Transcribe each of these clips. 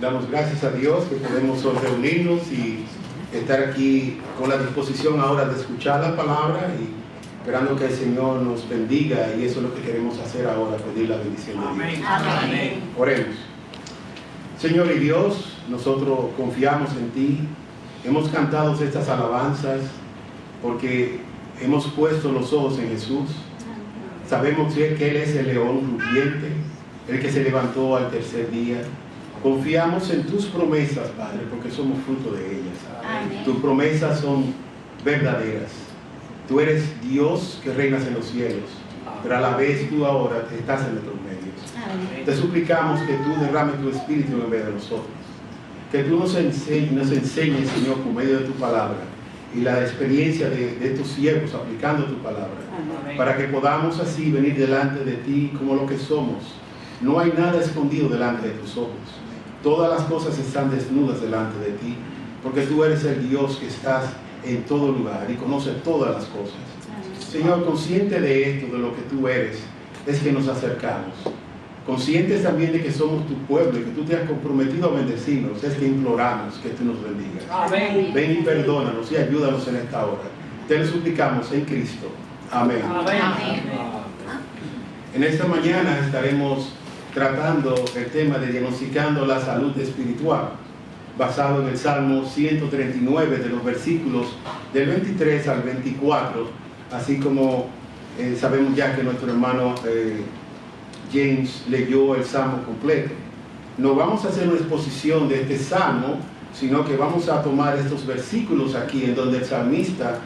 Damos gracias a Dios que podemos reunirnos y estar aquí con la disposición ahora de escuchar la palabra y esperando que el Señor nos bendiga, y eso es lo que queremos hacer ahora, pedir la bendición de Dios. Amén. Oremos. Señor y Dios, nosotros confiamos en ti. Hemos cantado estas alabanzas porque hemos puesto los ojos en Jesús. Sabemos que Él es el león rugiente, el que se levantó al tercer día. Confiamos en tus promesas, Padre, porque somos fruto de ellas. Amén. Tus promesas son verdaderas. Tú eres Dios que reinas en los cielos, pero a la vez tú ahora estás en nuestros medios. Amén. Te suplicamos que tú derrames tu espíritu en medio de nosotros. Que tú nos enseñes, Señor, por medio de tu palabra y la experiencia de tus siervos aplicando tu palabra, Amén. para que podamos así venir delante de ti como lo que somos. No hay nada escondido delante de tus ojos. Todas las cosas están desnudas delante de ti, porque tú eres el Dios que estás en todo lugar y conoces todas las cosas. Señor, consciente de esto, de lo que tú eres, es que nos acercamos. Conscientes también de que somos tu pueblo y que tú te has comprometido a bendecirnos, es que imploramos que tú nos bendigas. Amén. Ven y perdónanos y ayúdanos en esta hora. Te lo suplicamos en Cristo. Amén. Amén. En esta mañana estaremos tratando el tema de diagnosticando la salud espiritual, basado en el Salmo 139, de los versículos del 23 al 24, así como sabemos ya que nuestro hermano James leyó el Salmo completo. No vamos a hacer una exposición de este Salmo, sino que vamos a tomar estos versículos aquí, en donde el salmista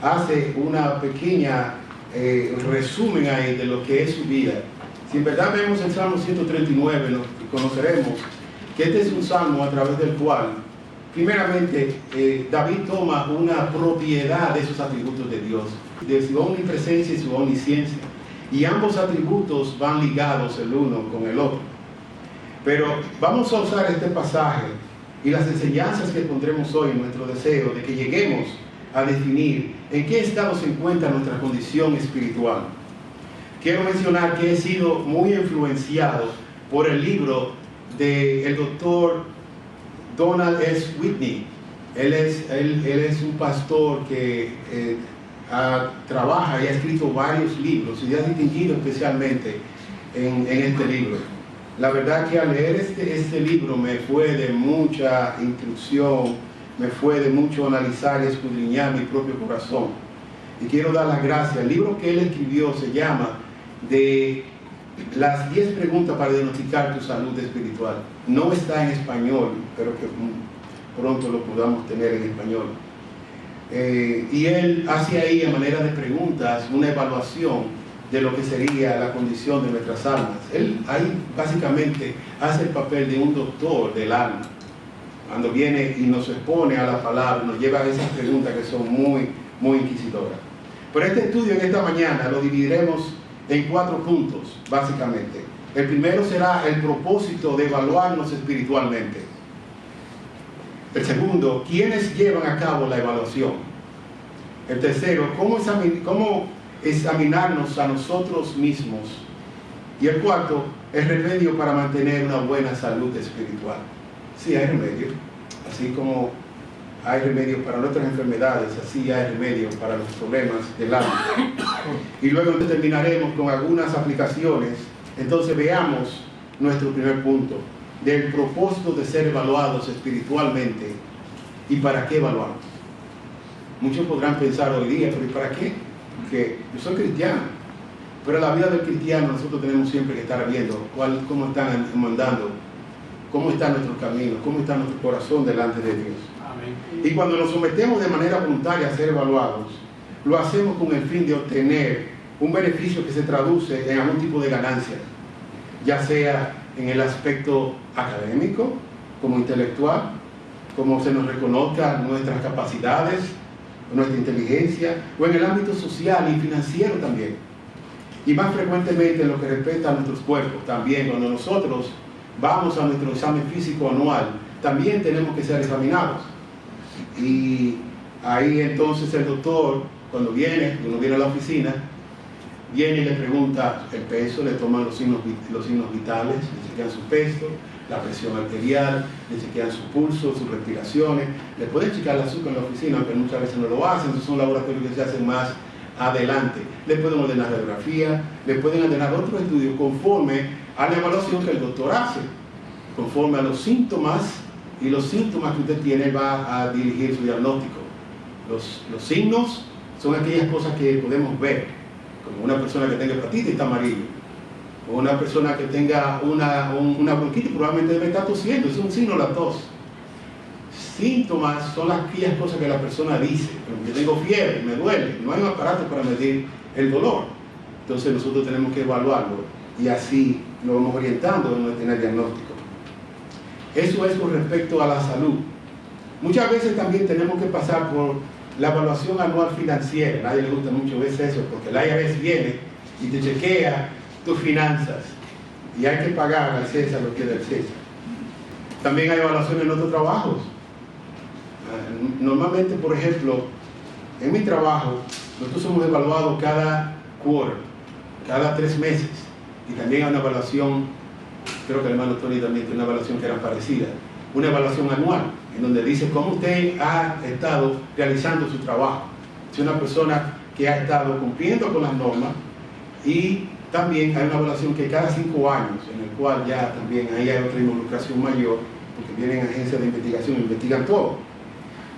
hace una pequeña resumen ahí de lo que es su vida. Si en verdad vemos el Salmo 139, conoceremos que este es un salmo a través del cual, primeramente, David toma una propiedad de esos atributos de Dios, de su omnipresencia y su omnisciencia, y ambos atributos van ligados el uno con el otro. Pero vamos a usar este pasaje y las enseñanzas que pondremos hoy en nuestro deseo de que lleguemos a definir en qué estado se encuentra nuestra condición espiritual. Quiero mencionar que he sido muy influenciado por el libro del doctor Donald S. Whitney. Él es un pastor que trabaja y ha escrito varios libros y ha distinguido especialmente en este libro. La verdad que al leer este libro me fue de mucha instrucción, me fue de mucho analizar y escudriñar mi propio corazón. Y quiero dar las gracias. El libro que él escribió se llama de las 10 preguntas para diagnosticar tu salud espiritual. No está en español, pero que pronto lo podamos tener en español. Y él hace ahí, a manera de preguntas, una evaluación de lo que sería la condición de nuestras almas. Él ahí básicamente hace el papel de un doctor del alma, cuando viene y nos expone a la palabra, nos lleva a esas preguntas que son muy, muy inquisitoras. Pero este estudio en esta mañana lo dividiremos en 4 puntos, básicamente. El primero será el propósito de evaluarnos espiritualmente. El segundo, ¿quiénes llevan a cabo la evaluación? El tercero, ¿cómo examinarnos a nosotros mismos? Y el cuarto, el remedio para mantener una buena salud espiritual. Sí, hay remedio. Así como hay remedios para nuestras enfermedades, así hay remedios para los problemas del alma. Y luego terminaremos con algunas aplicaciones. Entonces veamos nuestro primer punto, del propósito de ser evaluados espiritualmente. ¿Y para qué evaluarnos? Muchos podrán pensar hoy día, pero ¿y para qué? Porque yo soy cristiano, pero en la vida del cristiano nosotros tenemos siempre que estar viendo cómo están mandando, cómo está nuestro camino, cómo está nuestro corazón delante de Dios. Amén. Y cuando nos sometemos de manera voluntaria a ser evaluados, lo hacemos con el fin de obtener un beneficio que se traduce en algún tipo de ganancia, ya sea en el aspecto académico, como intelectual, como se nos reconozca nuestras capacidades, nuestra inteligencia, o en el ámbito social y financiero también. Y más frecuentemente en lo que respecta a nuestros cuerpos, también cuando nosotros vamos a nuestro examen físico anual, también tenemos que ser examinados. Y ahí entonces el doctor, cuando uno viene a la oficina, viene y le pregunta el peso, le toman los signos vitales, le chequean su peso, la presión arterial, le chequean su pulso, sus respiraciones, le pueden checar el azúcar en la oficina, aunque muchas veces no lo hacen, esos son laboratorios que se hacen más adelante. Le pueden ordenar radiografía, le pueden ordenar otro estudio conforme a la evaluación que el doctor hace, conforme a los síntomas, y los síntomas que usted tiene va a dirigir su diagnóstico. Los signos son aquellas cosas que podemos ver, como una persona que tenga hepatitis está amarillo, o una persona que tenga una bronquitis probablemente debe estar tosiendo, es un signo de la tos. Síntomas son aquellas cosas que la persona dice, como que tengo fiebre, me duele, no hay un aparato para medir el dolor. Entonces nosotros tenemos que evaluarlo y así lo vamos orientando en el diagnóstico. Eso es con respecto a la salud. Muchas veces también tenemos que pasar por la evaluación anual financiera. A nadie le gusta mucho ver eso porque el IRS viene y te chequea tus finanzas y hay que pagar al César lo que es del César. También hay evaluaciones en otros trabajos. Normalmente, por ejemplo, en mi trabajo, nosotros somos evaluados cada quarter, cada 3 meses, y también hay una evaluación, creo que el hermano Tony también tiene una evaluación que era parecida, una evaluación anual, en donde dice cómo usted ha estado realizando su trabajo. Si es una persona que ha estado cumpliendo con las normas, y también hay una evaluación que cada 5 años, en el cual ya también ahí hay otra involucración mayor, porque vienen agencias de investigación e investigan todo.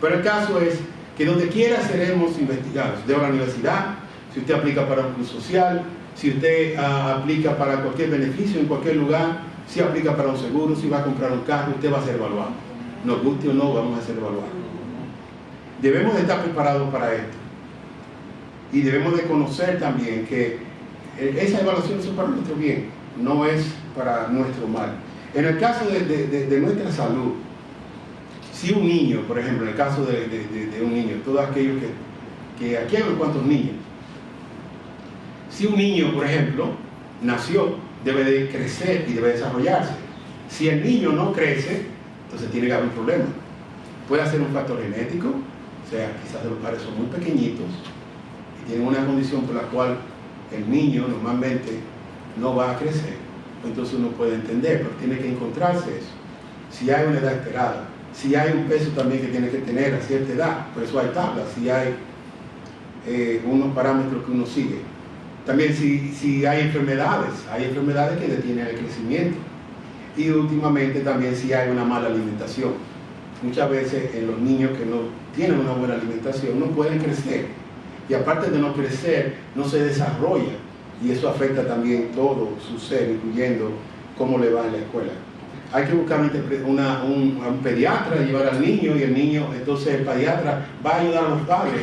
Pero el caso es que donde quiera seremos investigados, de la universidad, si usted aplica para un club social, si usted aplica para cualquier beneficio en cualquier lugar, si aplica para un seguro, si va a comprar un carro, usted va a ser evaluado. Nos guste o no, vamos a ser evaluados. Debemos de estar preparados para esto. Y debemos de conocer también que esa evaluación es para nuestro bien, no es para nuestro mal. En el caso de nuestra salud, si un niño, por ejemplo, en el caso de un niño, todos aquellos que aquí hay unos cuantos niños, si un niño, por ejemplo, nació, debe de crecer y debe desarrollarse. Si el niño no crece, entonces tiene que haber un problema. Puede ser un factor genético, o sea, quizás los padres son muy pequeñitos y tienen una condición por la cual el niño normalmente no va a crecer, entonces uno puede entender, pero tiene que encontrarse eso. Si hay una edad esperada, si hay un peso también que tiene que tener a cierta edad, por eso hay tablas, si hay unos parámetros que uno sigue. También si hay enfermedades que detienen el crecimiento. Y últimamente también si hay una mala alimentación. Muchas veces en los niños que no tienen una buena alimentación no pueden crecer. Y aparte de no crecer, no se desarrolla. Y eso afecta también todo su ser, incluyendo cómo le va en la escuela. Hay que buscar un pediatra, llevar al niño, y el niño, entonces el pediatra va a ayudar a los padres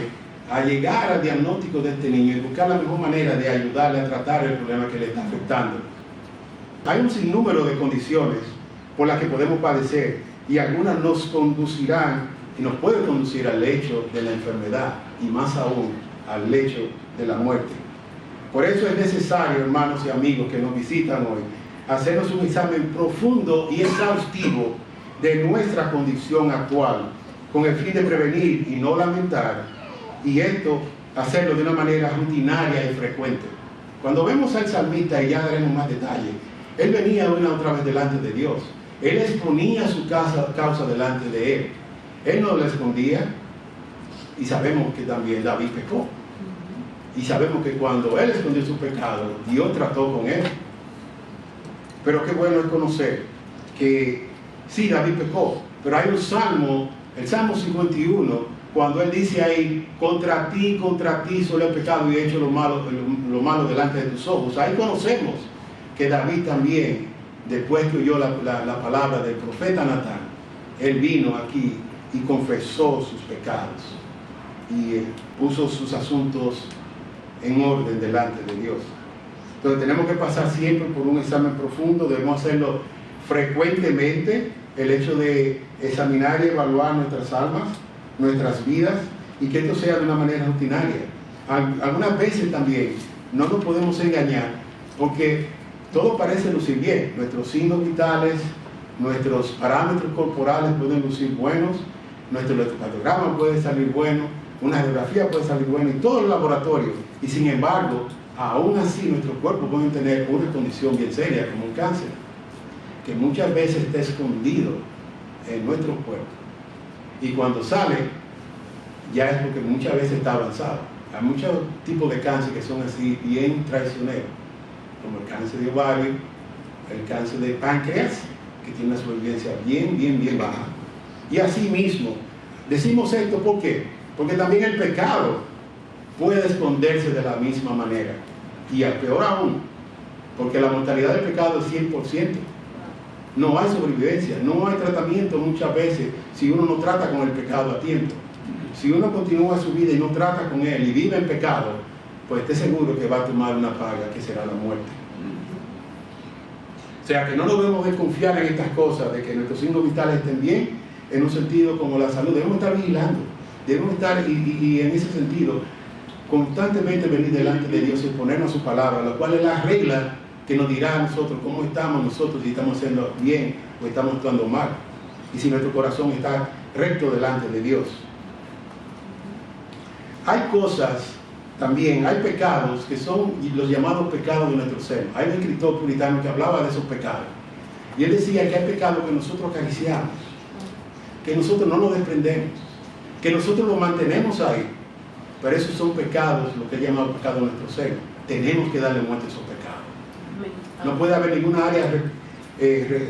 a llegar al diagnóstico de este niño y buscar la mejor manera de ayudarle a tratar el problema que le está afectando. Hay un sinnúmero de condiciones por las que podemos padecer, y algunas nos conducirán y nos pueden conducir al lecho de la enfermedad y más aún al lecho de la muerte. Por eso es necesario, hermanos y amigos que nos visitan hoy, hacernos un examen profundo y exhaustivo de nuestra condición actual, con el fin de prevenir y no lamentar, y esto hacerlo de una manera rutinaria y frecuente. Cuando vemos al salmista, y ya daremos más detalle, él venía una otra vez delante de Dios. Él exponía su causa delante de él. Él no le escondía. Y sabemos que también David pecó. Y sabemos que cuando él escondió su pecado, Dios trató con él. Pero qué bueno es conocer que sí, David pecó, pero hay un salmo, el Salmo 51, cuando él dice ahí, contra ti solo he pecado y he hecho lo malo delante de tus ojos. Ahí conocemos que David también, después que oyó la palabra del profeta Natán, él vino aquí y confesó sus pecados y puso sus asuntos en orden delante de Dios. Entonces tenemos que pasar siempre por un examen profundo, debemos hacerlo frecuentemente, el hecho de examinar y evaluar nuestras almas, nuestras vidas, y que esto sea de una manera rutinaria. Algunas veces también no nos podemos engañar, porque todo parece lucir bien, nuestros signos vitales, nuestros parámetros corporales pueden lucir buenos, nuestro electrocardiograma puede salir bueno, una radiografía puede salir buena, y todo el laboratorio, y sin embargo, aún así nuestro cuerpo puede tener una condición bien seria, como un cáncer, que muchas veces está escondido en nuestros cuerpos. Y cuando sale, ya es porque muchas veces está avanzado. Hay muchos tipos de cáncer que son así bien traicioneros, como el cáncer de ovario, el cáncer de páncreas, que tiene una supervivencia bien baja. Y así mismo, decimos esto ¿por qué? Porque también el pecado puede esconderse de la misma manera. Y peor aún, porque la mortalidad del pecado es 100%. No hay sobrevivencia, no hay tratamiento muchas veces si uno no trata con el pecado a tiempo. Si uno continúa su vida y no trata con él y vive en pecado, pues esté seguro que va a tomar una paga que será la muerte. O sea que no debemos de confiar en estas cosas, de que nuestros signos vitales estén bien, en un sentido como la salud. Debemos estar vigilando, debemos estar y en ese sentido constantemente venir delante de Dios y exponernos a su palabra, la cual es la regla que nos dirá a nosotros cómo estamos nosotros, si estamos haciendo bien o estamos actuando mal, y si nuestro corazón está recto delante de Dios. Hay cosas también, hay pecados que son los llamados pecados de nuestro ser. Hay un escritor puritano que hablaba de esos pecados, y él decía que hay pecados que nosotros acariciamos, que nosotros no nos desprendemos, que nosotros los mantenemos ahí, pero esos son pecados, lo que él llama pecados de nuestro ser. Tenemos que darle muerte a esos pecados. No puede haber ninguna área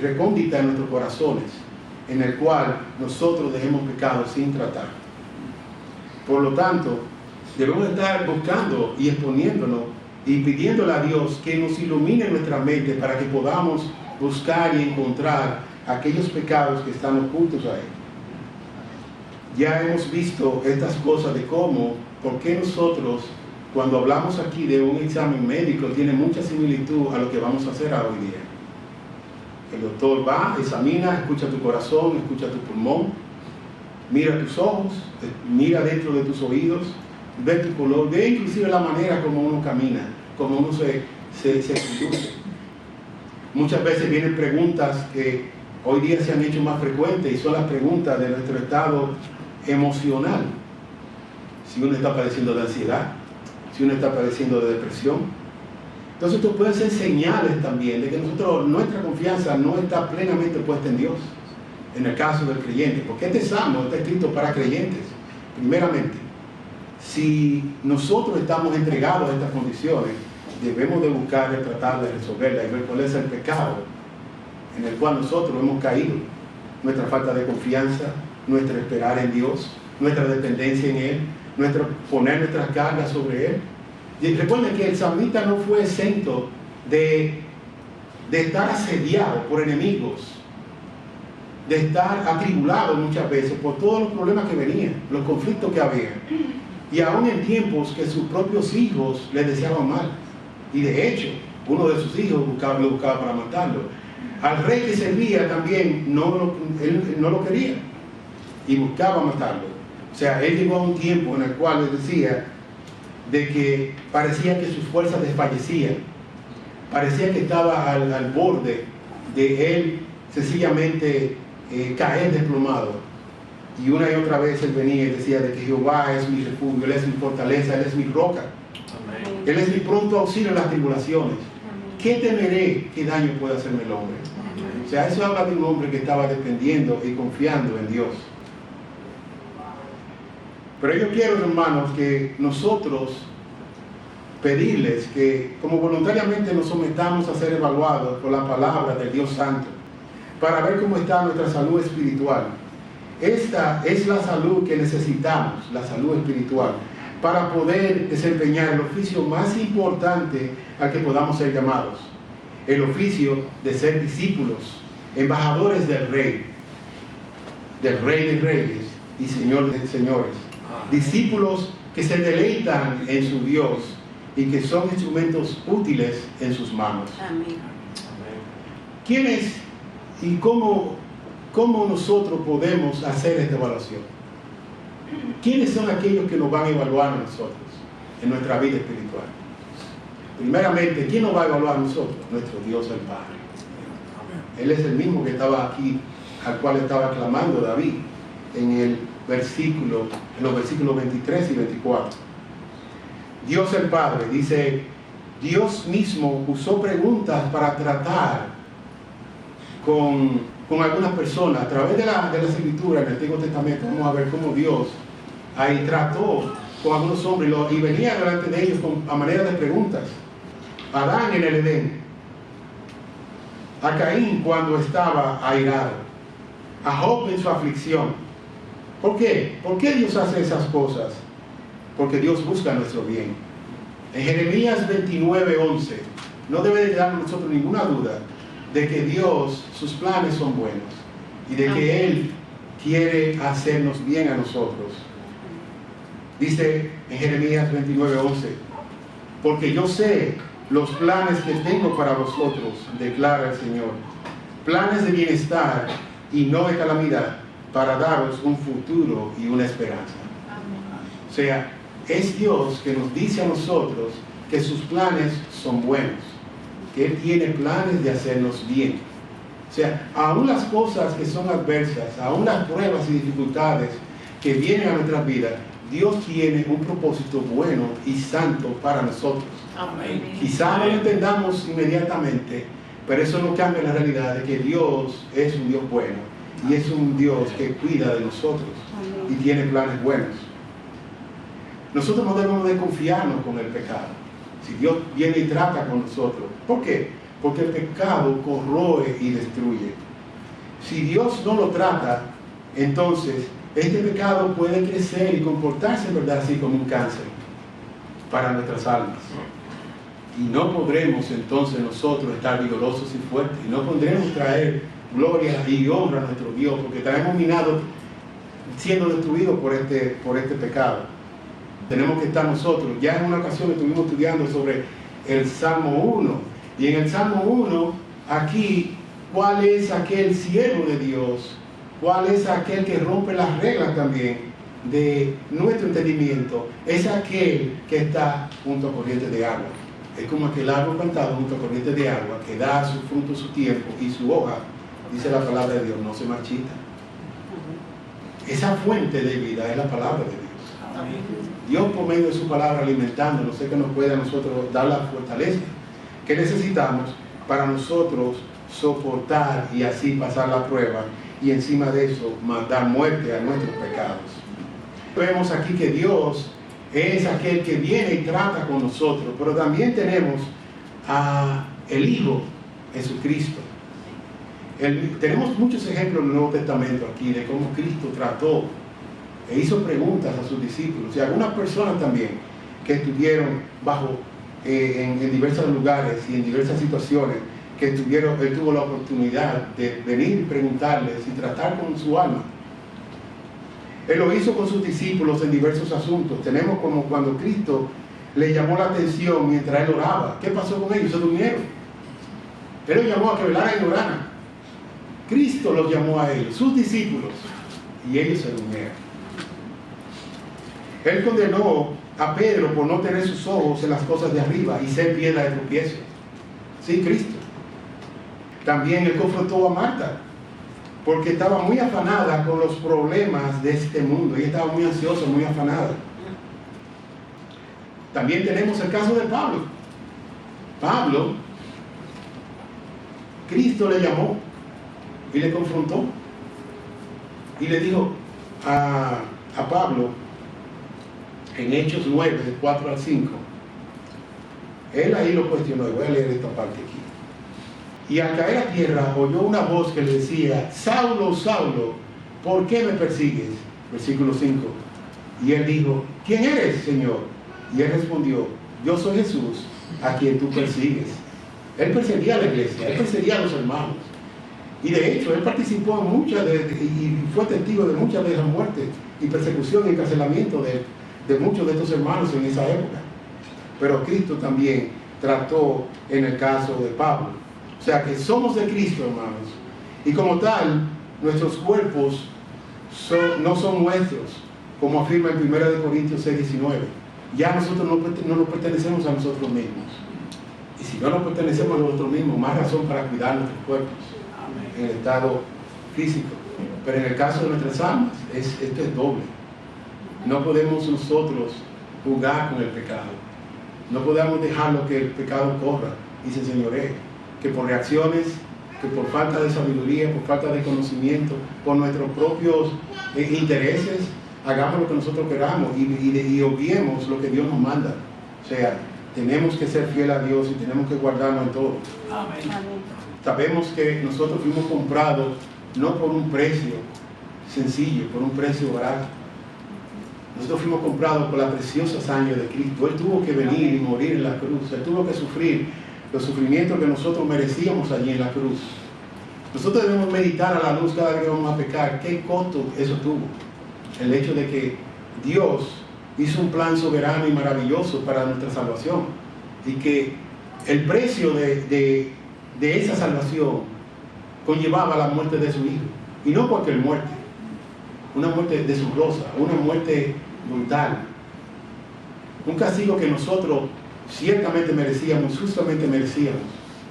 recóndita en nuestros corazones en el cual nosotros dejemos pecados sin tratar. Por lo tanto, debemos estar buscando y exponiéndonos y pidiéndole a Dios que nos ilumine nuestra mente para que podamos buscar y encontrar aquellos pecados que están ocultos ahí. Ya hemos visto estas cosas de cómo, por qué nosotros, cuando hablamos aquí de un examen médico, tiene mucha similitud a lo que vamos a hacer hoy día. El doctor va, examina, escucha tu corazón, escucha tu pulmón, mira tus ojos, mira dentro de tus oídos, ve tu color, ve inclusive la manera como uno camina, como uno se conduce. Muchas veces vienen preguntas que hoy día se han hecho más frecuentes y son las preguntas de nuestro estado emocional. Si uno está padeciendo de ansiedad, si uno está padeciendo de depresión. Entonces esto puede ser señales también de que nuestra confianza no está plenamente puesta en Dios, en el caso del creyente, porque este salmo está escrito para creyentes. Primeramente, si nosotros estamos entregados a estas condiciones, debemos de buscar y tratar de resolverla y ver cuál es el pecado en el cual nosotros hemos caído, nuestra falta de confianza, nuestra esperar en Dios, nuestra dependencia en Él, poner nuestras cargas sobre Él. Y recuerden que el salmista no fue exento de estar asediado por enemigos, de estar atribulado muchas veces por todos los problemas que venían, los conflictos que había, y aún en tiempos que sus propios hijos le deseaban mal, y de hecho uno de sus hijos lo buscaba para matarlo. Al rey que servía también él no lo quería y buscaba matarlo. O sea, él llegó a un tiempo en el cual les decía de que parecía que sus fuerzas desfallecían, parecía que estaba al borde de él sencillamente caer desplomado. Y una y otra vez él venía y decía de que Jehová es mi refugio, Él es mi fortaleza, Él es mi roca. Amén. Él es mi pronto auxilio en las tribulaciones. Amén. ¿Qué temeré? ¿Qué daño puede hacerme el hombre? Amén. O sea, eso habla de un hombre que estaba dependiendo y confiando en Dios. Pero yo quiero, hermanos, que nosotros pedirles que como voluntariamente nos sometamos a ser evaluados por la palabra del Dios Santo, para ver cómo está nuestra salud espiritual. Esta es la salud que necesitamos, la salud espiritual, para poder desempeñar el oficio más importante al que podamos ser llamados, el oficio de ser discípulos, embajadores del Rey de Reyes y Señor de Señores. Discípulos que se deleitan en su Dios y que son instrumentos útiles en sus manos. Amén. ¿Quiénes y cómo nosotros podemos hacer esta evaluación? ¿Quiénes son aquellos que nos van a evaluar a nosotros en nuestra vida espiritual? Primeramente, ¿quién nos va a evaluar a nosotros? Nuestro Dios el Padre. Él es el mismo que estaba aquí, al cual estaba clamando David en los versículos 23 y 24. Dios el Padre, dice, Dios mismo usó preguntas para tratar con con algunas personas. A través de las escrituras en el Antiguo Testamento vamos a ver cómo Dios ahí trató con algunos hombres y venía delante de ellos a manera de preguntas. A Adán en el Edén, a Caín cuando estaba airado, a Job en su aflicción. ¿Por qué? ¿Por qué Dios hace esas cosas? Porque Dios busca nuestro bien. En Jeremías 29:11 no debe de darnos nosotros ninguna duda de que Dios, sus planes son buenos y de que Él quiere hacernos bien a nosotros. Dice en Jeremías 29:11, porque yo sé los planes que tengo para vosotros, declara el Señor, planes de bienestar y no de calamidad, para daros un futuro y una esperanza. O sea, es Dios que nos dice a nosotros que sus planes son buenos, que Él tiene planes de hacernos bien. O sea, aún las cosas que son adversas, aún las pruebas y dificultades que vienen a nuestras vidas, Dios tiene un propósito bueno y santo para nosotros. Amén. Quizás no lo entendamos inmediatamente, pero eso no cambia la realidad de que Dios es un Dios bueno y es un Dios que cuida de nosotros y tiene planes buenos. Nosotros no debemos de confiarnos con el pecado. Si Dios viene y trata con nosotros, ¿por qué? Porque el pecado corroe y destruye. Si Dios no lo trata, entonces este pecado puede crecer y comportarse, ¿verdad?, así como un cáncer para nuestras almas. Y no podremos entonces nosotros estar vigorosos y fuertes, y no podremos traer gloria y honra a nuestro Dios, porque estaremos minados siendo destruidos por este pecado. Tenemos que estar nosotros. Ya en una ocasión estuvimos estudiando sobre el Salmo 1, y en el Salmo 1, aquí, ¿cuál es aquel siervo de Dios? ¿Cuál es aquel que rompe las reglas también de nuestro entendimiento? Es aquel que está junto a corrientes de agua. Es como aquel árbol plantado junto a corrientes de agua que da su fruto, su tiempo y su hoja, dice la palabra de Dios, no se marchita. Esa fuente de vida es la palabra de Dios. Amén. Dios por medio de su palabra alimentándonos, sé que nos puede a nosotros dar la fortaleza que necesitamos para nosotros soportar y así pasar la prueba y encima de eso dar muerte a nuestros pecados. Vemos aquí que Dios es aquel que viene y trata con nosotros, pero también tenemos a el Hijo Jesucristo. Tenemos muchos ejemplos en el Nuevo Testamento aquí de cómo Cristo trató e hizo preguntas a sus discípulos y a algunas personas también que estuvieron en diversos lugares y en diversas situaciones que él tuvo la oportunidad de venir y preguntarles y tratar con su alma. Él lo hizo con sus discípulos en diversos asuntos. Tenemos como cuando Cristo le llamó la atención mientras él oraba. ¿Qué pasó con ellos? Se durmieron. Él los llamó a que velaran y oraran. Cristo los llamó a ellos, sus discípulos, y ellos se durmieron. Él condenó a Pedro por no tener sus ojos en las cosas de arriba y ser piedra de tropiezo. Sí, Cristo. También él confrontó a Marta porque estaba muy afanada con los problemas de este mundo. Ella estaba muy ansiosa, muy afanada. También tenemos el caso de Pablo. Pablo, Cristo le llamó y le confrontó y le dijo a Pablo en Hechos 9, de 4 al 5, él ahí lo cuestionó, y voy a leer esta parte aquí. Y al caer a tierra oyó una voz que le decía: Saulo, Saulo, ¿por qué me persigues? Versículo 5. Y él dijo: ¿quién eres, Señor? Y él respondió: yo soy Jesús, a quien tú persigues. Él perseguía a la iglesia, él perseguía a los hermanos. Y de hecho, él participó en y fue testigo de muchas de las muertes y persecución y encarcelamiento de muchos de estos hermanos en esa época. Pero Cristo también trató en el caso de Pablo. O sea que somos de Cristo, hermanos. Y como tal, nuestros cuerpos no son nuestros, como afirma en 1 Corintios 6:19. Ya nosotros no nos pertenecemos a nosotros mismos. Y si no nos pertenecemos a nosotros mismos, más razón para cuidar nuestros cuerpos en el estado físico. Pero en el caso de nuestras almas, esto es doble. No podemos nosotros jugar con el pecado. No podemos dejarlo que el pecado corra y se señoree, que por reacciones que por falta de sabiduría, por falta de conocimiento, por nuestros propios intereses, hagamos lo que nosotros queramos y obviemos lo que Dios nos manda. O sea, tenemos que ser fieles a Dios y tenemos que guardarnos en todo. Amén. Sabemos que nosotros fuimos comprados no por un precio sencillo, por un precio barato. Nosotros fuimos comprados por la preciosa sangre de Cristo. Él tuvo que venir y morir en la cruz. Él tuvo que sufrir los sufrimientos que nosotros merecíamos allí en la cruz. Nosotros debemos meditar a la luz cada vez que vamos a pecar. ¿Qué costo eso tuvo? El hecho de que Dios hizo un plan soberano y maravilloso para nuestra salvación. Y que el precio de esa salvación conllevaba la muerte de su Hijo. Y no cualquier muerte. Una muerte deshonrosa, una muerte brutal. Un castigo que nosotros ciertamente merecíamos, justamente merecíamos.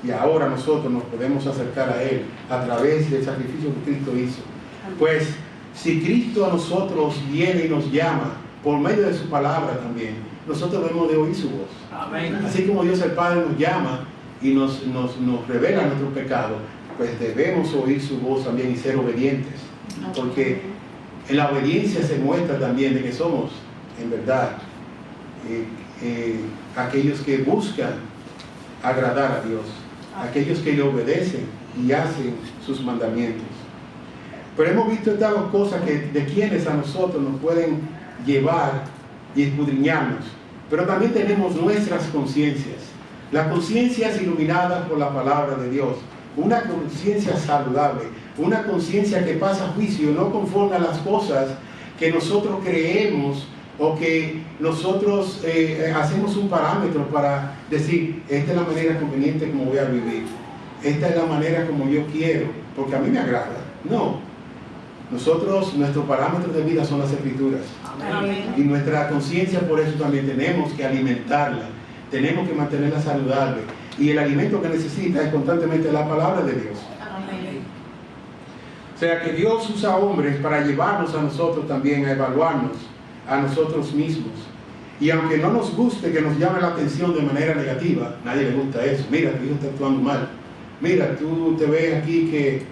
Y ahora nosotros nos podemos acercar a Él a través del sacrificio que Cristo hizo. Pues si Cristo a nosotros viene y nos llama por medio de su palabra también, nosotros debemos de oír su voz. Amén. Así como Dios el Padre nos llama y nos revela nuestros pecados, pues debemos oír su voz también y ser obedientes. Porque en la obediencia se muestra también de que somos, en verdad, aquellos que buscan agradar a Dios, aquellos que le obedecen y hacen sus mandamientos. Pero hemos visto estas dos cosas de quienes a nosotros nos pueden llevar y escudriñarnos. Pero también tenemos nuestras conciencias. Las conciencias iluminadas por la palabra de Dios. Una conciencia saludable. Una conciencia que pasa juicio, no conforme a las cosas que nosotros creemos o que nosotros hacemos un parámetro para decir, esta es la manera conveniente como voy a vivir. Esta es la manera como yo quiero, porque a mí me agrada. No. Nuestro parámetro de vida son las Escrituras. Amén. Y nuestra conciencia por eso también tenemos que alimentarla. Tenemos que mantenerla saludable. Y el alimento que necesita es constantemente la palabra de Dios. Amén. O sea que Dios usa hombres para llevarnos a nosotros también a evaluarnos a nosotros mismos. Y aunque no nos guste que nos llame la atención de manera negativa, nadie le gusta eso. Mira, tu hijo está actuando mal. Mira, tú te ves aquí que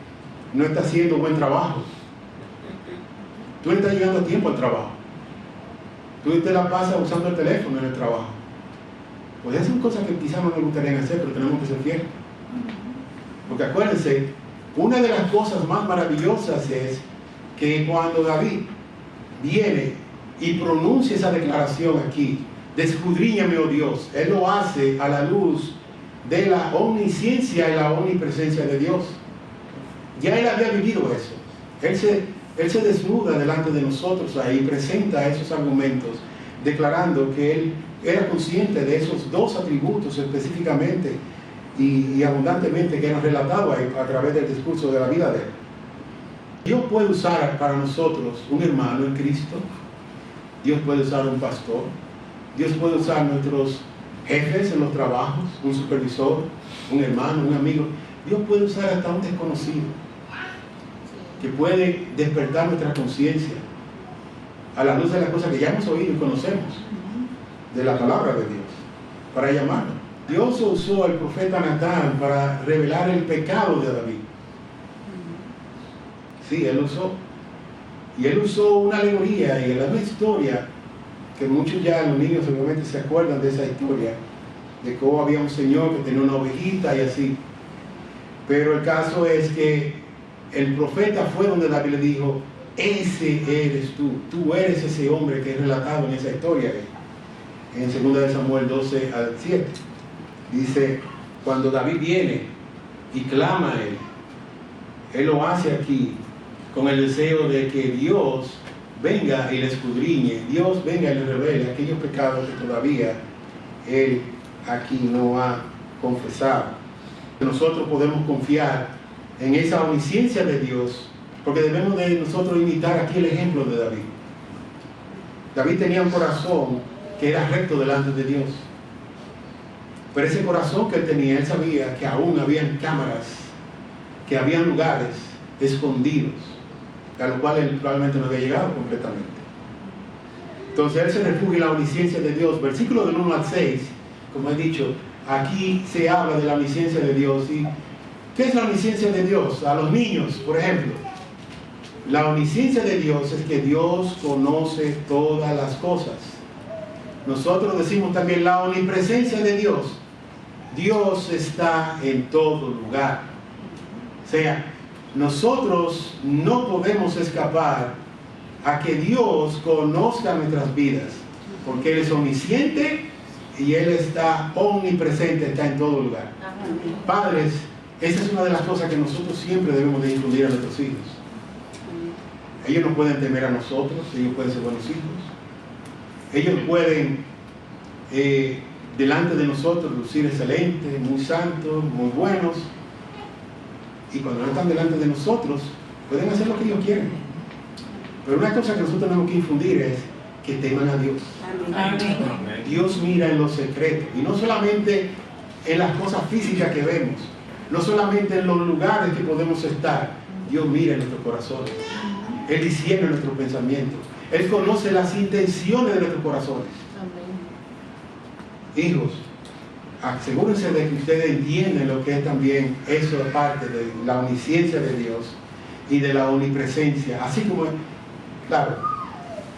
no está haciendo buen trabajo. Tú no estás llegando a tiempo al trabajo. Tú te la pasas usando el teléfono en el trabajo. Pues esas son cosas que quizás no nos gustaría hacer, pero tenemos que ser fieles. Porque acuérdense, una de las cosas más maravillosas es que cuando David viene y pronuncia esa declaración aquí, de escudriñame, oh Dios, él lo hace a la luz de la omnisciencia y la omnipresencia de Dios. Ya él había vivido eso. Él se desnuda delante de nosotros ahí, presenta esos argumentos, declarando que él era consciente de esos dos atributos específicamente y abundantemente que eran relatados ahí a través del discurso de la vida de él. Dios puede usar para nosotros un hermano en Cristo, Dios puede usar un pastor, Dios puede usar nuestros jefes en los trabajos, un supervisor, un hermano, un amigo. Dios puede usar hasta un desconocido que puede despertar nuestra conciencia a la luz de las cosas que ya hemos oído y conocemos de la palabra de Dios para llamarnos. Dios usó al profeta Natán para revelar el pecado de David. Sí, él usó. Y él usó una alegoría y una historia que muchos ya, los niños seguramente se acuerdan de esa historia, de cómo había un señor que tenía una ovejita y así. Pero el caso es que el profeta fue donde David le dijo, ese eres tú eres ese hombre que es relatado en esa historia, en 2 Samuel 12 al 7. Dice, cuando David viene y clama a él lo hace aquí con el deseo de que Dios venga y le escudriñe, Dios venga y le revele aquellos pecados que todavía él aquí no ha confesado. Nosotros podemos confiar en esa omnisciencia de Dios, porque debemos de nosotros imitar aquí el ejemplo de David. David tenía un corazón que era recto delante de Dios, pero ese corazón que él tenía, él sabía que aún habían cámaras, que habían lugares escondidos, a los cuales él probablemente no había llegado completamente. Entonces él se refugia en la omnisciencia de Dios. Versículo del 1 al 6, como he dicho, aquí se habla de la omnisciencia de Dios y ¿Qué es la omnisciencia de Dios? A los niños, por ejemplo. La omnisciencia de Dios es que Dios conoce todas las cosas. Nosotros decimos también la omnipresencia de Dios. Dios está en todo lugar. O sea, nosotros no podemos escapar a que Dios conozca nuestras vidas, porque Él es omnisciente y Él está omnipresente, está en todo lugar. Padres, esa es una de las cosas que nosotros siempre debemos de infundir a nuestros hijos. Ellos no pueden temer a nosotros, ellos pueden ser buenos hijos. Ellos pueden, delante de nosotros, lucir excelentes, muy santos, muy buenos. Y cuando no están delante de nosotros, pueden hacer lo que ellos quieren. Pero una cosa que nosotros tenemos que infundir es que teman a Dios. Amén. Dios mira en los secretos. Y no solamente en las cosas físicas que vemos, no solamente en los lugares que podemos estar. Dios mira en nuestros corazones. Él discierne nuestros pensamientos. Él conoce las intenciones de nuestros corazones. Amén. Hijos, asegúrense de que ustedes entienden lo que es también eso, parte de la omnisciencia de Dios y de la omnipresencia. Así como, claro,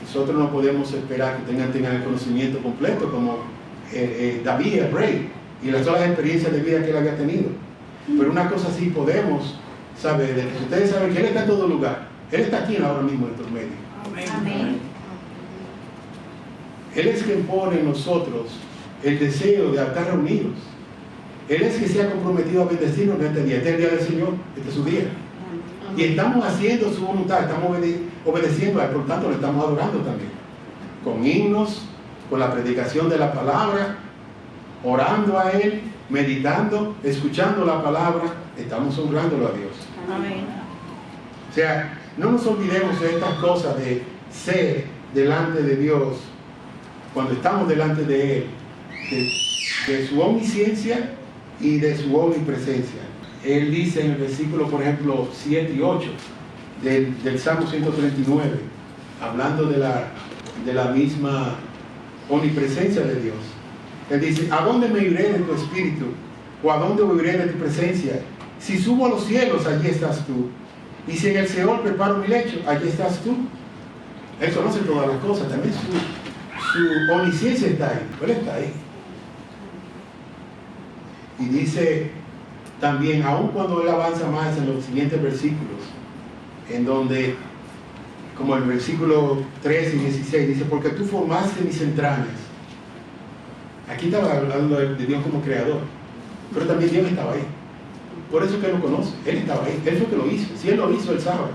nosotros no podemos esperar que tengan el conocimiento completo como David, el rey, y todas las experiencias de vida que él había tenido. Pero una cosa sí podemos saber, de que ustedes saben que Él está en todo lugar. Él está aquí ahora mismo en nuestros medios. Amén. Él es quien pone en nosotros el deseo de estar reunidos. Él es que se ha comprometido a bendecirnos en este día. Este es el día del Señor, este es su día. Y estamos haciendo su voluntad, estamos obedeciendo a Él, por tanto lo estamos adorando también. Con himnos, con la predicación de la palabra, orando a Él, meditando, escuchando la palabra, estamos honrándolo a Dios. Amén. O sea, no nos olvidemos de estas cosas de ser delante de Dios, cuando estamos delante de Él, de su omnisciencia y de su omnipresencia. Él dice en el versículo, por ejemplo, 7 y 8 del Salmo 139, hablando de la misma omnipresencia de Dios. Él dice, ¿a dónde me iré de tu espíritu? ¿O a dónde huiré de tu presencia? Si subo a los cielos, allí estás tú. Y si en el Seol preparo mi lecho, allí estás tú. Él conoce todas las cosas, también su omnisciencia está ahí. Él está ahí. Y dice también, aun cuando él avanza más en los siguientes versículos, en donde, como el versículo 13 y 16, dice, porque tú formaste mis entrañas. Aquí estaba hablando de Dios como creador, pero también Dios estaba ahí. Por eso que Él lo conoce, Él estaba ahí, Él fue que lo hizo. Si Él lo hizo, Él sabe.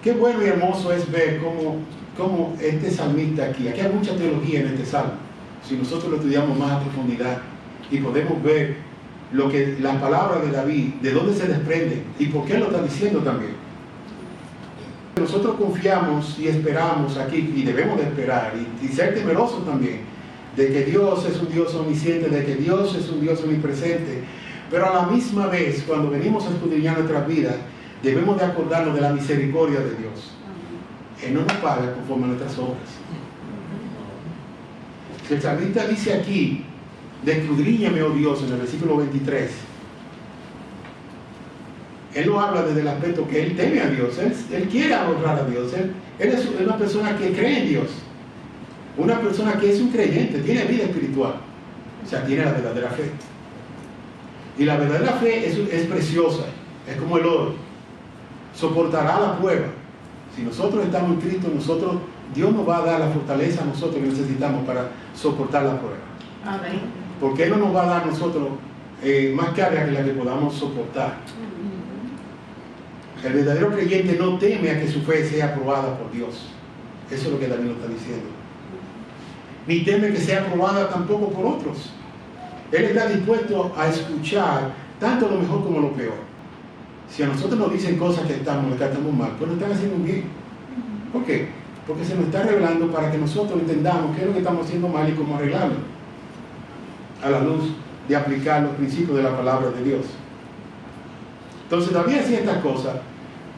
Qué bueno y hermoso es ver cómo este salmista aquí hay mucha teología en este salmo. Si nosotros lo estudiamos más a profundidad y podemos ver lo que las palabras de David, de dónde se desprenden y por qué lo está diciendo también. Nosotros confiamos y esperamos aquí, y debemos de esperar y ser temerosos también, de que Dios es un Dios omnisciente, de que Dios es un Dios omnipresente, pero a la misma vez, cuando venimos a escudriñar nuestras vidas, debemos de acordarnos de la misericordia de Dios. Él no nos paga conforme a nuestras obras. El salmista dice aquí, escudriñame, oh Dios, en el versículo 23. Él no habla desde el aspecto que él teme a Dios, él quiere honrar a Dios, él es una persona que cree en Dios, una persona que es un creyente, tiene vida espiritual, o sea, tiene la verdadera fe. Y la verdadera fe es preciosa, es como el oro, soportará la prueba. Si nosotros estamos en Cristo, Dios nos va a dar la fortaleza a nosotros que necesitamos para soportar la prueba. Amén. Porque Él no nos va a dar a nosotros más carga que la que podamos soportar. El verdadero creyente no teme a que su fe sea aprobada por Dios. Eso es lo que David nos está diciendo. Ni teme que sea aprobada tampoco por otros. Él está dispuesto a escuchar tanto lo mejor como lo peor. Si a nosotros nos dicen cosas que estamos mal, pues nos están haciendo un bien. ¿Por qué? Porque se nos está revelando para que nosotros entendamos qué es lo que estamos haciendo mal y cómo arreglarlo, a la luz de aplicar los principios de la palabra de Dios. Entonces David hacía estas cosas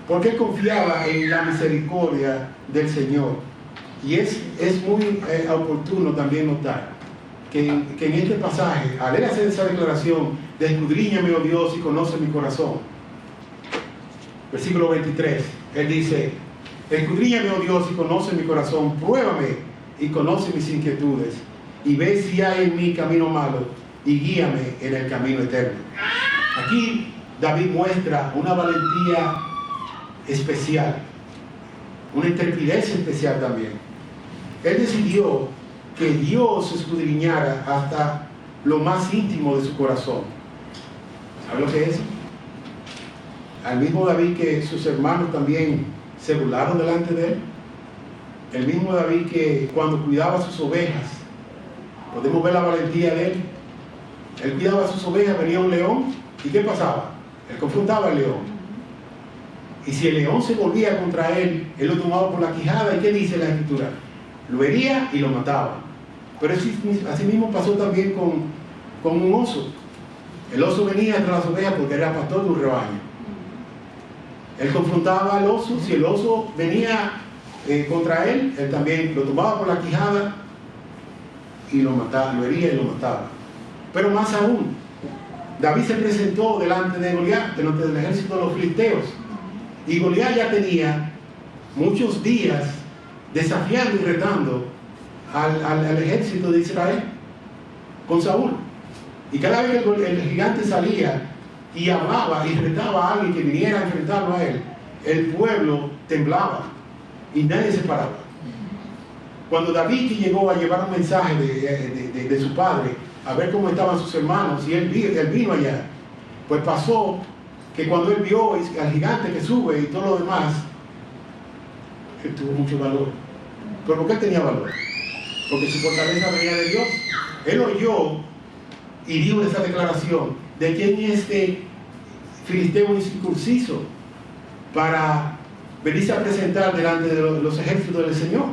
porque él confiaba en la misericordia del Señor. Y es muy oportuno también notar que en este pasaje, al él hacer esa declaración de escudriñame, oh Dios, y conoce mi corazón, versículo 23, él dice, escudriñame, oh Dios, y conoce mi corazón, pruébame y conoce mis inquietudes, y ve si hay en mí camino malo, y guíame en el camino eterno. Aquí David muestra una valentía especial, una intrepidez especial también. Él decidió que Dios escudriñara hasta lo más íntimo de su corazón. ¿Sabe lo que es? Al mismo David que sus hermanos también se burlaron delante de él. El mismo David que cuando cuidaba sus ovejas, podemos ver la valentía de él. Él cuidaba sus ovejas, venía un león, ¿y qué pasaba? Él confrontaba al león. Y si el león se volvía contra él, él lo tomaba por la quijada, ¿y qué dice la Escritura? Lo hería y lo mataba. Pero así mismo pasó también con un oso. El oso venía tras las ovejas porque era pastor de un rebaño. Él confrontaba al oso, si el oso venía contra él, él también lo tomaba por la quijada y lo mataba, lo hería y lo mataba. Pero más aún, David se presentó delante de Goliat, delante del ejército de los filisteos, y Goliat ya tenía muchos días desafiando y retando al ejército de Israel con Saúl. Y cada vez que el gigante salía y hablaba y retaba a alguien que viniera a enfrentarlo a él, el pueblo temblaba y nadie se paraba. Cuando David llegó a llevar un mensaje de su padre a ver cómo estaban sus hermanos, y él vino allá, pues pasó que cuando él vio al gigante que sube y todo lo demás, él tuvo mucho valor. ¿Pero por qué tenía valor? Porque su fortaleza venía de Dios. Él oyó y dijo esa declaración de quién es este filisteo incircunciso para venirse a presentar delante de los ejércitos del Señor.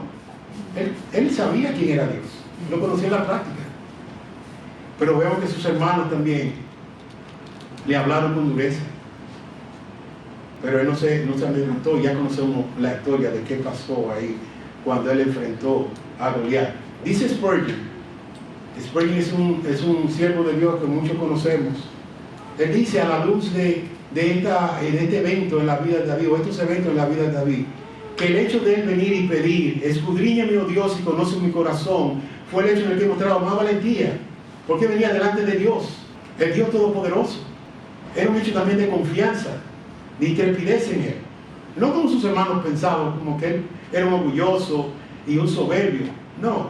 Él sabía quién era Dios, lo conocía en la práctica. Pero vemos que sus hermanos también le hablaron con dureza. Pero él no se amedrentó. Ya conocemos la historia de qué pasó ahí cuando él enfrentó a Goliat. Dice Spurgeon es un siervo de Dios que muchos conocemos. Él dice, a la luz de este evento en la vida de David, o estos eventos en la vida de David, que el hecho de él venir y pedir, escudriñame, oh Dios, y conoce mi corazón, fue el hecho en el que mostraba más valentía, porque venía delante de Dios, el Dios Todopoderoso. Era un hecho también de confianza, de intrepidez en él. No como sus hermanos pensaban, como que él era un orgulloso y un soberbio. No.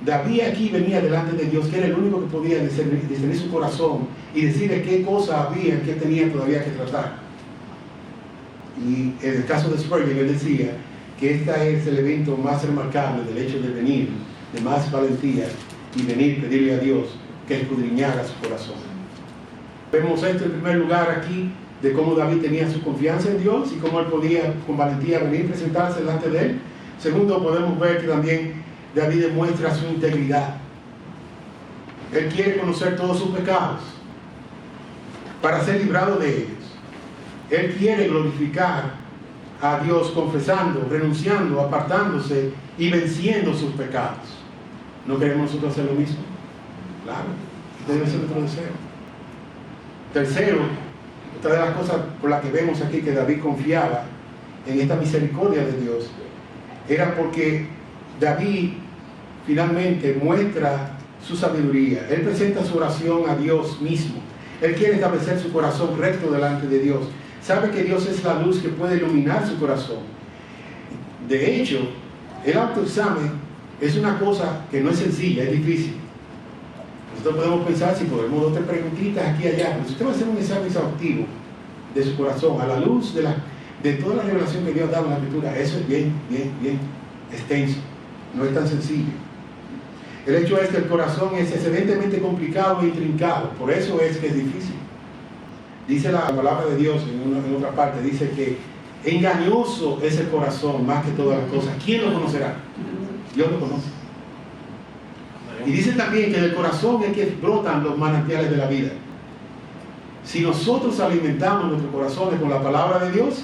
David aquí venía delante de Dios, que era el único que podía discernir su corazón y decirle qué cosa había, qué tenía todavía que tratar. Y en el caso de Spurgeon, él decía que este es el evento más remarcable del hecho de venir, de más valentía, y venir pedirle a Dios que escudriñara su corazón. Vemos esto en primer lugar aquí, de cómo David tenía su confianza en Dios y cómo él podía con valentía venir y presentarse delante de él. Segundo, podemos ver que también David demuestra su integridad. Él quiere conocer todos sus pecados para ser librado de ellos. Él quiere glorificar a Dios confesando, renunciando, apartándose y venciendo sus pecados. ¿No queremos nosotros hacer lo mismo? Claro, este debe ser nuestro deseo. Tercero, otra de las cosas por las que vemos aquí que David confiaba en esta misericordia de Dios era porque David finalmente muestra su sabiduría. Él presenta su oración a Dios mismo. Él quiere establecer su corazón recto delante de Dios. Sabe que Dios es la luz que puede iluminar su corazón. De hecho, el autoexamen es una cosa que no es sencilla, es difícil. Nosotros podemos pensar si podemos dos o tres preguntitas aquí y allá, pero si usted va a hacer un examen exhaustivo de su corazón a la luz de toda la revelación que Dios da en la Escritura, eso es bien extenso, no es tan sencillo. El hecho es que el corazón es excelentemente complicado e intrincado, por eso es que es difícil. Dice la palabra de Dios en otra parte, dice que engañoso es el corazón más que todas las cosas. ¿Quién lo conocerá? Dios lo conoce. Y dice también que del corazón es que brotan los manantiales de la vida. Si nosotros alimentamos nuestros corazones con la palabra de Dios,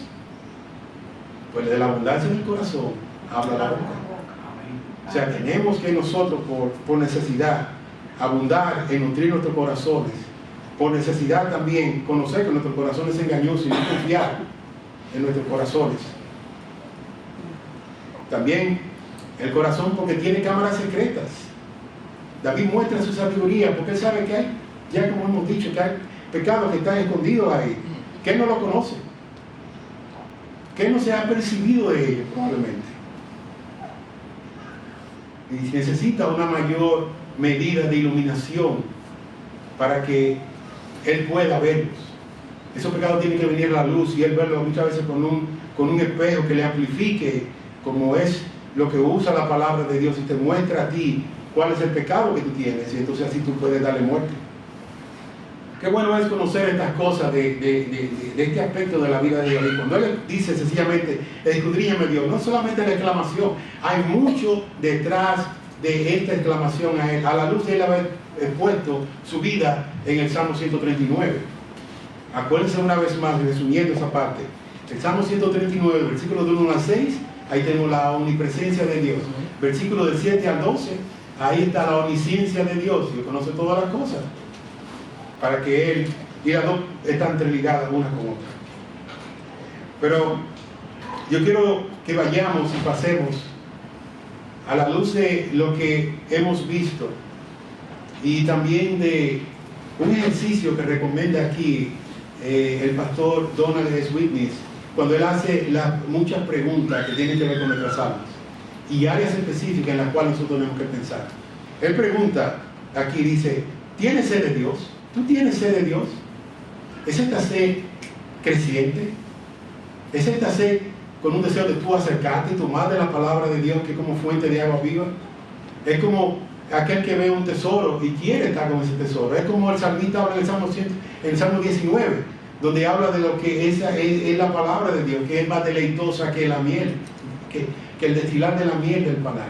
pues de la abundancia del corazón habla la boca. O sea, tenemos que nosotros por necesidad abundar en nutrir nuestros corazones, por necesidad también conocer que nuestro corazón es engañoso y no confiar en nuestros corazones. También el corazón porque tiene cámaras secretas. David muestra su sabiduría porque él sabe que hay, ya como hemos dicho, que hay pecados que están escondidos ahí, que él no lo conoce, que él no se ha percibido de ellos probablemente. Y necesita una mayor medida de iluminación para que él pueda verlos. Esos pecados tienen que venir a la luz y él verlos muchas veces con un espejo que le amplifique, como es lo que usa la palabra de Dios y te muestra a ti cuál es el pecado que tú tienes, y entonces así tú puedes darle muerte. Qué bueno es conocer estas cosas de este aspecto de la vida de Dios. Y cuando él dice sencillamente, escudriñame Dios, no solamente la exclamación, hay mucho detrás de esta exclamación a él, a la luz de él haber puesto su vida en el Salmo 139. Acuérdense una vez más, resumiendo esa parte. El Salmo 139, versículos del 1 al 6, ahí tenemos la omnipresencia de Dios. Versículo del 7 al 12, ahí está la omnisciencia de Dios, Dios conoce todas las cosas. Para que él, y las dos están interligadas una con otra. Pero yo quiero que vayamos y pasemos a la luz de lo que hemos visto y también de un ejercicio que recomienda aquí el pastor Donald S. Whitney cuando él hace muchas preguntas que tienen que ver con nuestras almas y áreas específicas en las cuales nosotros tenemos que pensar. Él pregunta, aquí dice, ¿tienes sed de Dios? ¿Tú tienes sed de Dios? ¿Es esta sed creciente? ¿Es esta sed con un deseo de tú acercarte y tomar de la palabra de Dios que es como fuente de agua viva? Es como aquel que ve un tesoro y quiere estar con ese tesoro. Es como el salmista habla en el Salmo 19, donde habla de lo que es la palabra de Dios, que es más deleitosa que la miel, que el destilar de la miel del panal.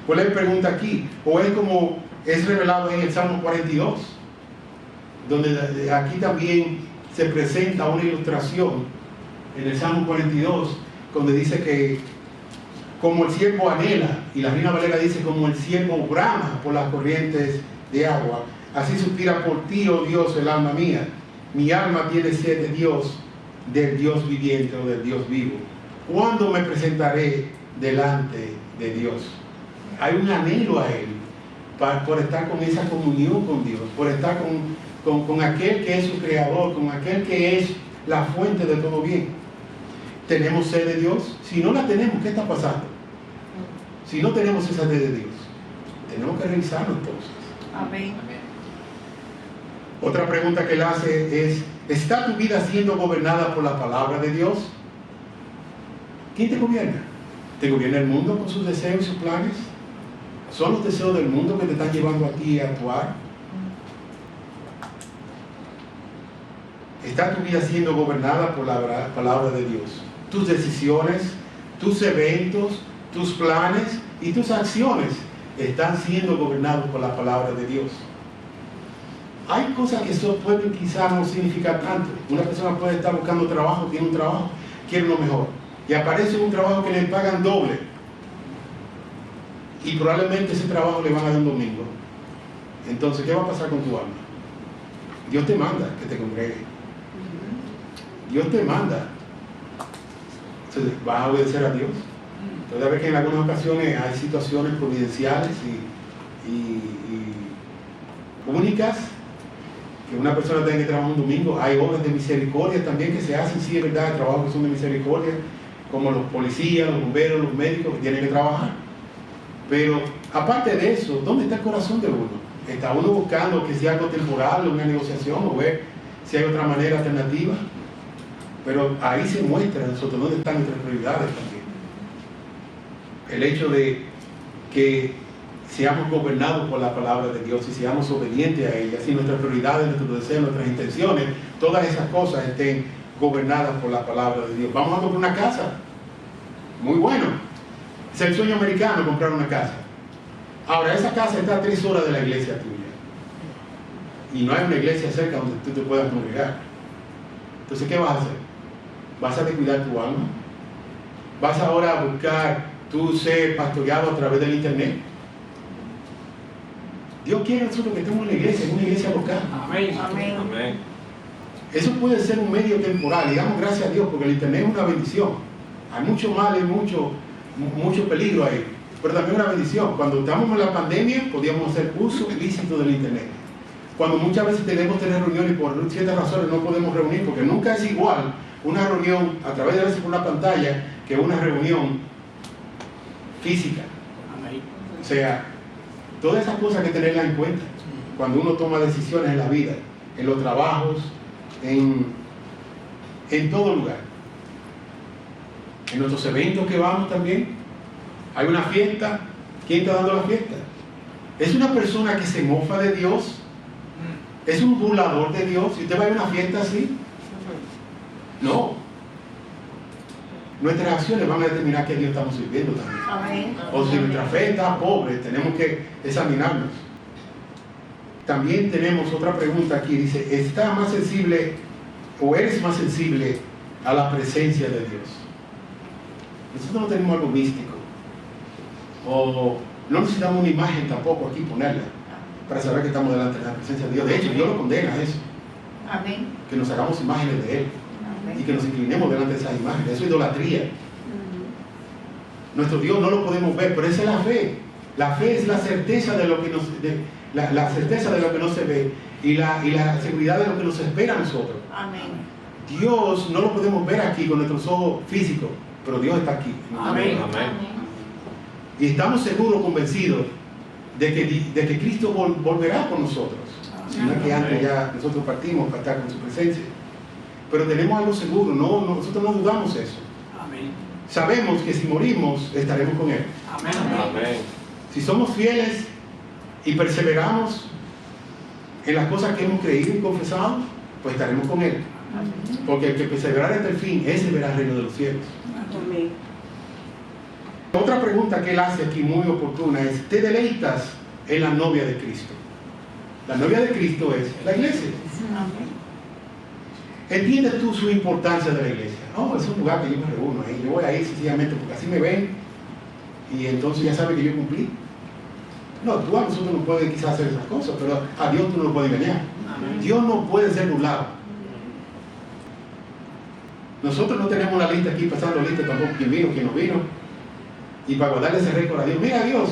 Pues él pregunta aquí, o es como es revelado en el Salmo 42, donde aquí también se presenta una ilustración en el Salmo 42, donde dice que como el siervo anhela, y la Reina Valera dice como el siervo brama por las corrientes de agua, así suspira por ti, oh Dios, el alma mía. Mi alma tiene sed de Dios, del Dios viviente o del Dios vivo. ¿Cuándo me presentaré delante de Dios? Hay un anhelo a Él por estar con esa comunión con Dios, por estar con aquel que es su creador, con aquel que es la fuente de todo bien. ¿Tenemos sed de Dios? Si no la tenemos, ¿qué está pasando? Si no tenemos esa sed de Dios, tenemos que revisarlo entonces. Amén. Otra pregunta que él hace es, ¿está tu vida siendo gobernada por la palabra de Dios? ¿Quién te gobierna? ¿Te gobierna el mundo con sus deseos y sus planes? ¿Son los deseos del mundo que te están llevando a ti a actuar? ¿Está tu vida siendo gobernada por la palabra de Dios? Tus decisiones, tus eventos, tus planes y tus acciones están siendo gobernados por la palabra de Dios. Hay cosas que pueden quizás no significar tanto. Una persona puede estar buscando trabajo, tiene un trabajo, quiere lo mejor. Y aparece un trabajo que le pagan doble. Y probablemente ese trabajo le van a dar un domingo. Entonces, ¿qué va a pasar con tu alma? Dios te manda que te congregue. Dios te manda. Entonces, ¿vas a obedecer a Dios? Entonces, a ver que en algunas ocasiones hay situaciones providenciales y únicas que una persona tenga que trabajar un domingo. Hay obras de misericordia también que se hacen, sí, es verdad, trabajos que son de misericordia, como los policías, los bomberos, los médicos que tienen que trabajar. Pero aparte de eso, ¿dónde está el corazón de uno? ¿Está uno buscando que sea algo temporal, una negociación, o ver si hay otra manera alternativa? Pero ahí se muestra a nosotros dónde están nuestras prioridades también. El hecho de que seamos gobernados por la palabra de Dios y seamos obedientes a ella, así nuestras prioridades, nuestros deseos, nuestras intenciones, todas esas cosas estén gobernadas por la palabra de Dios. Vamos a comprar una casa. Muy bueno. Es el sueño americano comprar una casa. Ahora, esa casa está a 3 horas de la iglesia tuya. Y no hay una iglesia cerca donde tú te puedas congregar. Entonces, ¿qué vas a hacer? ¿Vas a descuidar tu alma? ¿Vas ahora a buscar tú ser pastoreado a través del internet. Dios quiere nosotros que estemos en la iglesia, en una iglesia local. Amén. Amén. Amén. Eso puede ser un medio temporal, y damos gracias a Dios porque el internet es una bendición. Hay mucho mal y mucho peligro ahí, pero también una bendición. Cuando estamos en la pandemia podíamos hacer uso ilícito del internet. Cuando muchas veces tenemos que tener reuniones y por ciertas razones no podemos reunir, porque nunca es igual una reunión a través de a veces por una pantalla que una reunión física. Amén. O sea, todas esas cosas hay que tenerlas en cuenta cuando uno toma decisiones en la vida, en los trabajos, en todo lugar. En nuestros eventos que vamos también, hay una fiesta. ¿Quién está dando la fiesta? ¿Es una persona que se mofa de Dios? ¿Es un burlador de Dios? ¿Y usted va a una fiesta así? No. Nuestras acciones van a determinar qué Dios estamos sirviendo también. Amén. O si nuestra fe está pobre, tenemos que examinarnos. También tenemos otra pregunta aquí, dice, ¿está más sensible o eres más sensible a la presencia de Dios? Nosotros no tenemos algo místico, o no necesitamos una imagen tampoco aquí ponerla, para saber que estamos delante de la presencia de Dios. De hecho, Dios lo condena a eso, Amén. que nos hagamos imágenes de Él, y que nos inclinemos delante de esas imágenes. Eso es idolatría. Nuestro Dios no lo podemos ver, pero esa es la fe. La fe es la certeza de lo que la certeza de lo que no se ve y la seguridad de lo que nos espera a nosotros. Amén. Dios no lo podemos ver aquí con nuestros ojos físicos, pero Dios está aquí. Amén. Y estamos seguros, convencidos de que Cristo volverá por nosotros. Sino que antes ya nosotros partimos para estar con su presencia. Pero tenemos algo seguro, nosotros no dudamos eso. Amén. Sabemos que si morimos estaremos con Él. Amén. Amén. Si somos fieles y perseveramos en las cosas que hemos creído y confesado, pues estaremos con Él. Porque el que perseverará hasta el fin, ese verá el reino de los cielos. Amén. Otra pregunta que él hace aquí muy oportuna es, ¿te deleitas en la novia de Cristo? La novia de Cristo es la iglesia. Amén. ¿Entiendes tú su importancia de la iglesia? No, es un lugar que yo me reúno ahí. Yo voy a ir sencillamente porque así me ven y entonces ya saben que yo cumplí. No, tú a nosotros no puedes quizás hacer esas cosas, pero a Dios tú no lo puedes engañar. Dios no puede ser burlado. Nosotros no tenemos una lista aquí, pasando lista tampoco, quién vino, quién no vino. Y para guardarle ese récord a Dios, mira Dios,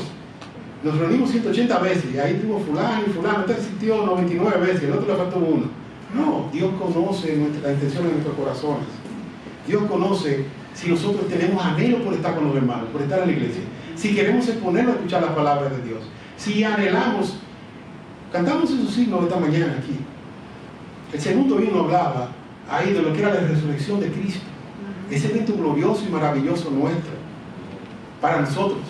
nos reunimos 180 veces y ahí tuvo fulano y fulano, este asistió 99 veces, el otro le faltó uno. No, Dios conoce las intenciones de nuestros corazones. Dios conoce si nosotros tenemos anhelo por estar con los hermanos, por estar en la iglesia. Si queremos exponernos a escuchar las palabras de Dios. Si anhelamos, cantamos esos signos esta mañana aquí. El segundo himno hablaba ahí de lo que era la resurrección de Cristo. Ese evento glorioso y maravilloso nuestro, para nosotros.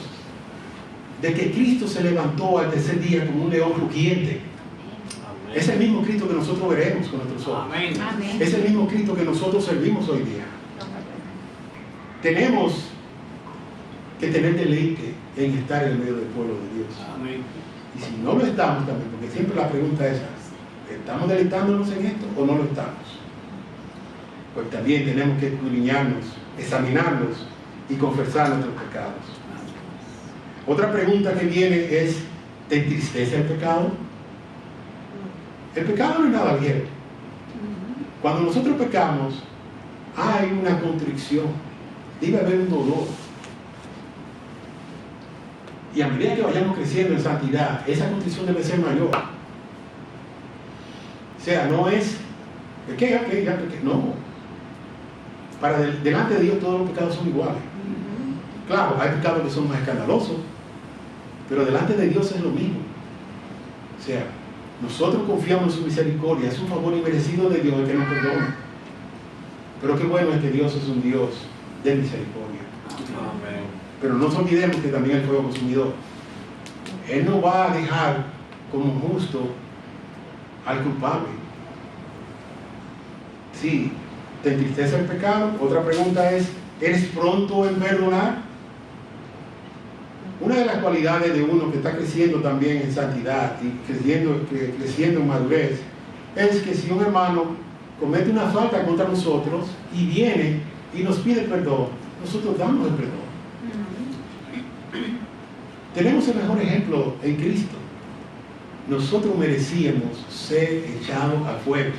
De que Cristo se levantó al tercer día como un león rugiente. Es el mismo Cristo que nosotros veremos con nuestros ojos. Amén. Amén. Es el mismo Cristo que nosotros servimos hoy día. Tenemos que tener deleite en estar en el medio del pueblo de Dios. Amén. Y si no lo estamos también, porque siempre la pregunta es, ¿estamos deleitándonos en esto o no lo estamos? Pues también tenemos que escudriñarnos, examinarnos y confesar nuestros pecados. Otra pregunta que viene es, ¿te entristece el pecado? El pecado no es nada ligero. Cuando nosotros pecamos, hay una constricción, debe haber un dolor. Y a medida que vayamos creciendo en santidad, esa constricción debe ser mayor. O sea, no es, ya pequé. No. Delante de Dios todos los pecados son iguales. Claro, hay pecados que son más escandalosos, pero delante de Dios es lo mismo. O sea, nosotros confiamos en su misericordia, es un favor inmerecido de Dios el que nos perdona. Pero qué bueno es que Dios es un Dios de misericordia. Amén. Pero no nos olvidemos que también Él fue consumidor. Él no va a dejar como justo al culpable. Sí, ¿te entristece el pecado? Otra pregunta es, ¿eres pronto en perdonar? Una de las cualidades de uno que está creciendo también en santidad y creciendo en madurez es que si un hermano comete una falta contra nosotros y viene y nos pide perdón, nosotros damos el perdón. Tenemos el mejor ejemplo en Cristo. Nosotros merecíamos ser echados al fuego.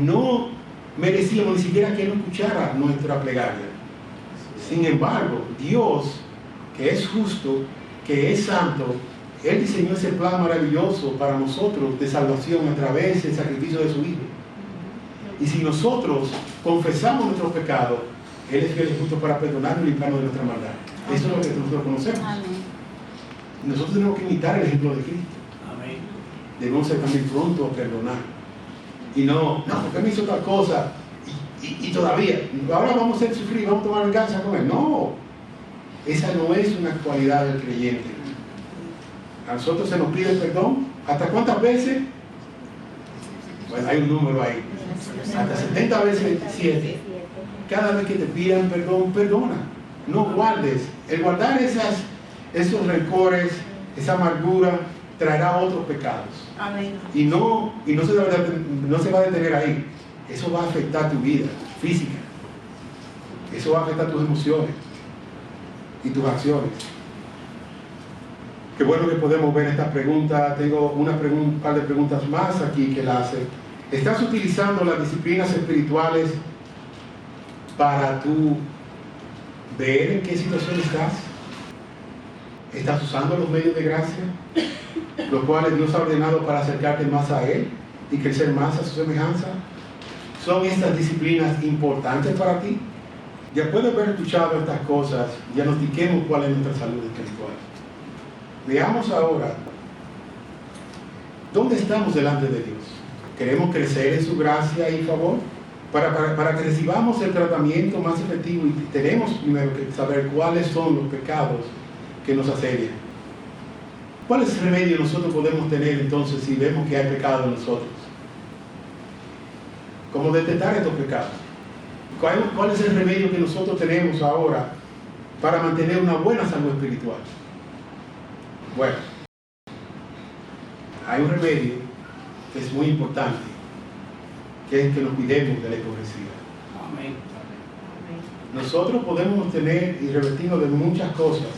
No merecíamos ni siquiera que Él escuchara nuestra plegaria. Sin embargo, Dios, que es justo, que es santo, Él diseñó ese plan maravilloso para nosotros de salvación a través del sacrificio de su Hijo. Y si nosotros confesamos nuestros pecados, Él es fiel y justo para perdonarnos y limpiarnos de nuestra maldad. Eso es lo que nosotros conocemos. Y nosotros tenemos que imitar el ejemplo de Cristo. Amén. Debemos ser también prontos a perdonar. Y no, porque me hizo tal cosa y todavía, ahora vamos a hacer sufrir, vamos a tomar venganza con Él. No, esa no es una cualidad del creyente. A nosotros se nos pide perdón. ¿Hasta cuántas veces? Bueno, hay un número ahí. Hasta 70 veces 7. Cada vez que te pidan perdón, perdona. No guardes. El guardar esos rencores, esa amargura, traerá otros pecados. Amén. Y no se va a detener ahí. Eso va a afectar tu vida física. Eso va a afectar tus emociones y tus acciones. Qué bueno que podemos ver esta pregunta. Tengo un par de preguntas más aquí que la hace. ¿Estás utilizando las disciplinas espirituales para tú ver en qué situación estás? ¿Estás usando los medios de gracia, los cuales Dios ha ordenado para acercarte más a Él y crecer más a su semejanza? ¿Son estas disciplinas importantes para ti? Después de haber escuchado estas cosas, diagnostiquemos cuál es nuestra salud espiritual. Veamos ahora, ¿dónde estamos delante de Dios? ¿Queremos crecer en su gracia y favor? Para que recibamos el tratamiento más efectivo, y tenemos primero que saber cuáles son los pecados que nos asedian. ¿Cuál es el remedio nosotros podemos tener entonces si vemos que hay pecado en nosotros? ¿Cómo detectar estos pecados? ¿Cuál es el remedio que nosotros tenemos ahora para mantener una buena salud espiritual? Bueno, hay un remedio que es muy importante, que es que nos cuidemos de la hipocresía. Amén. Nosotros podemos tener y revertirnos de muchas cosas,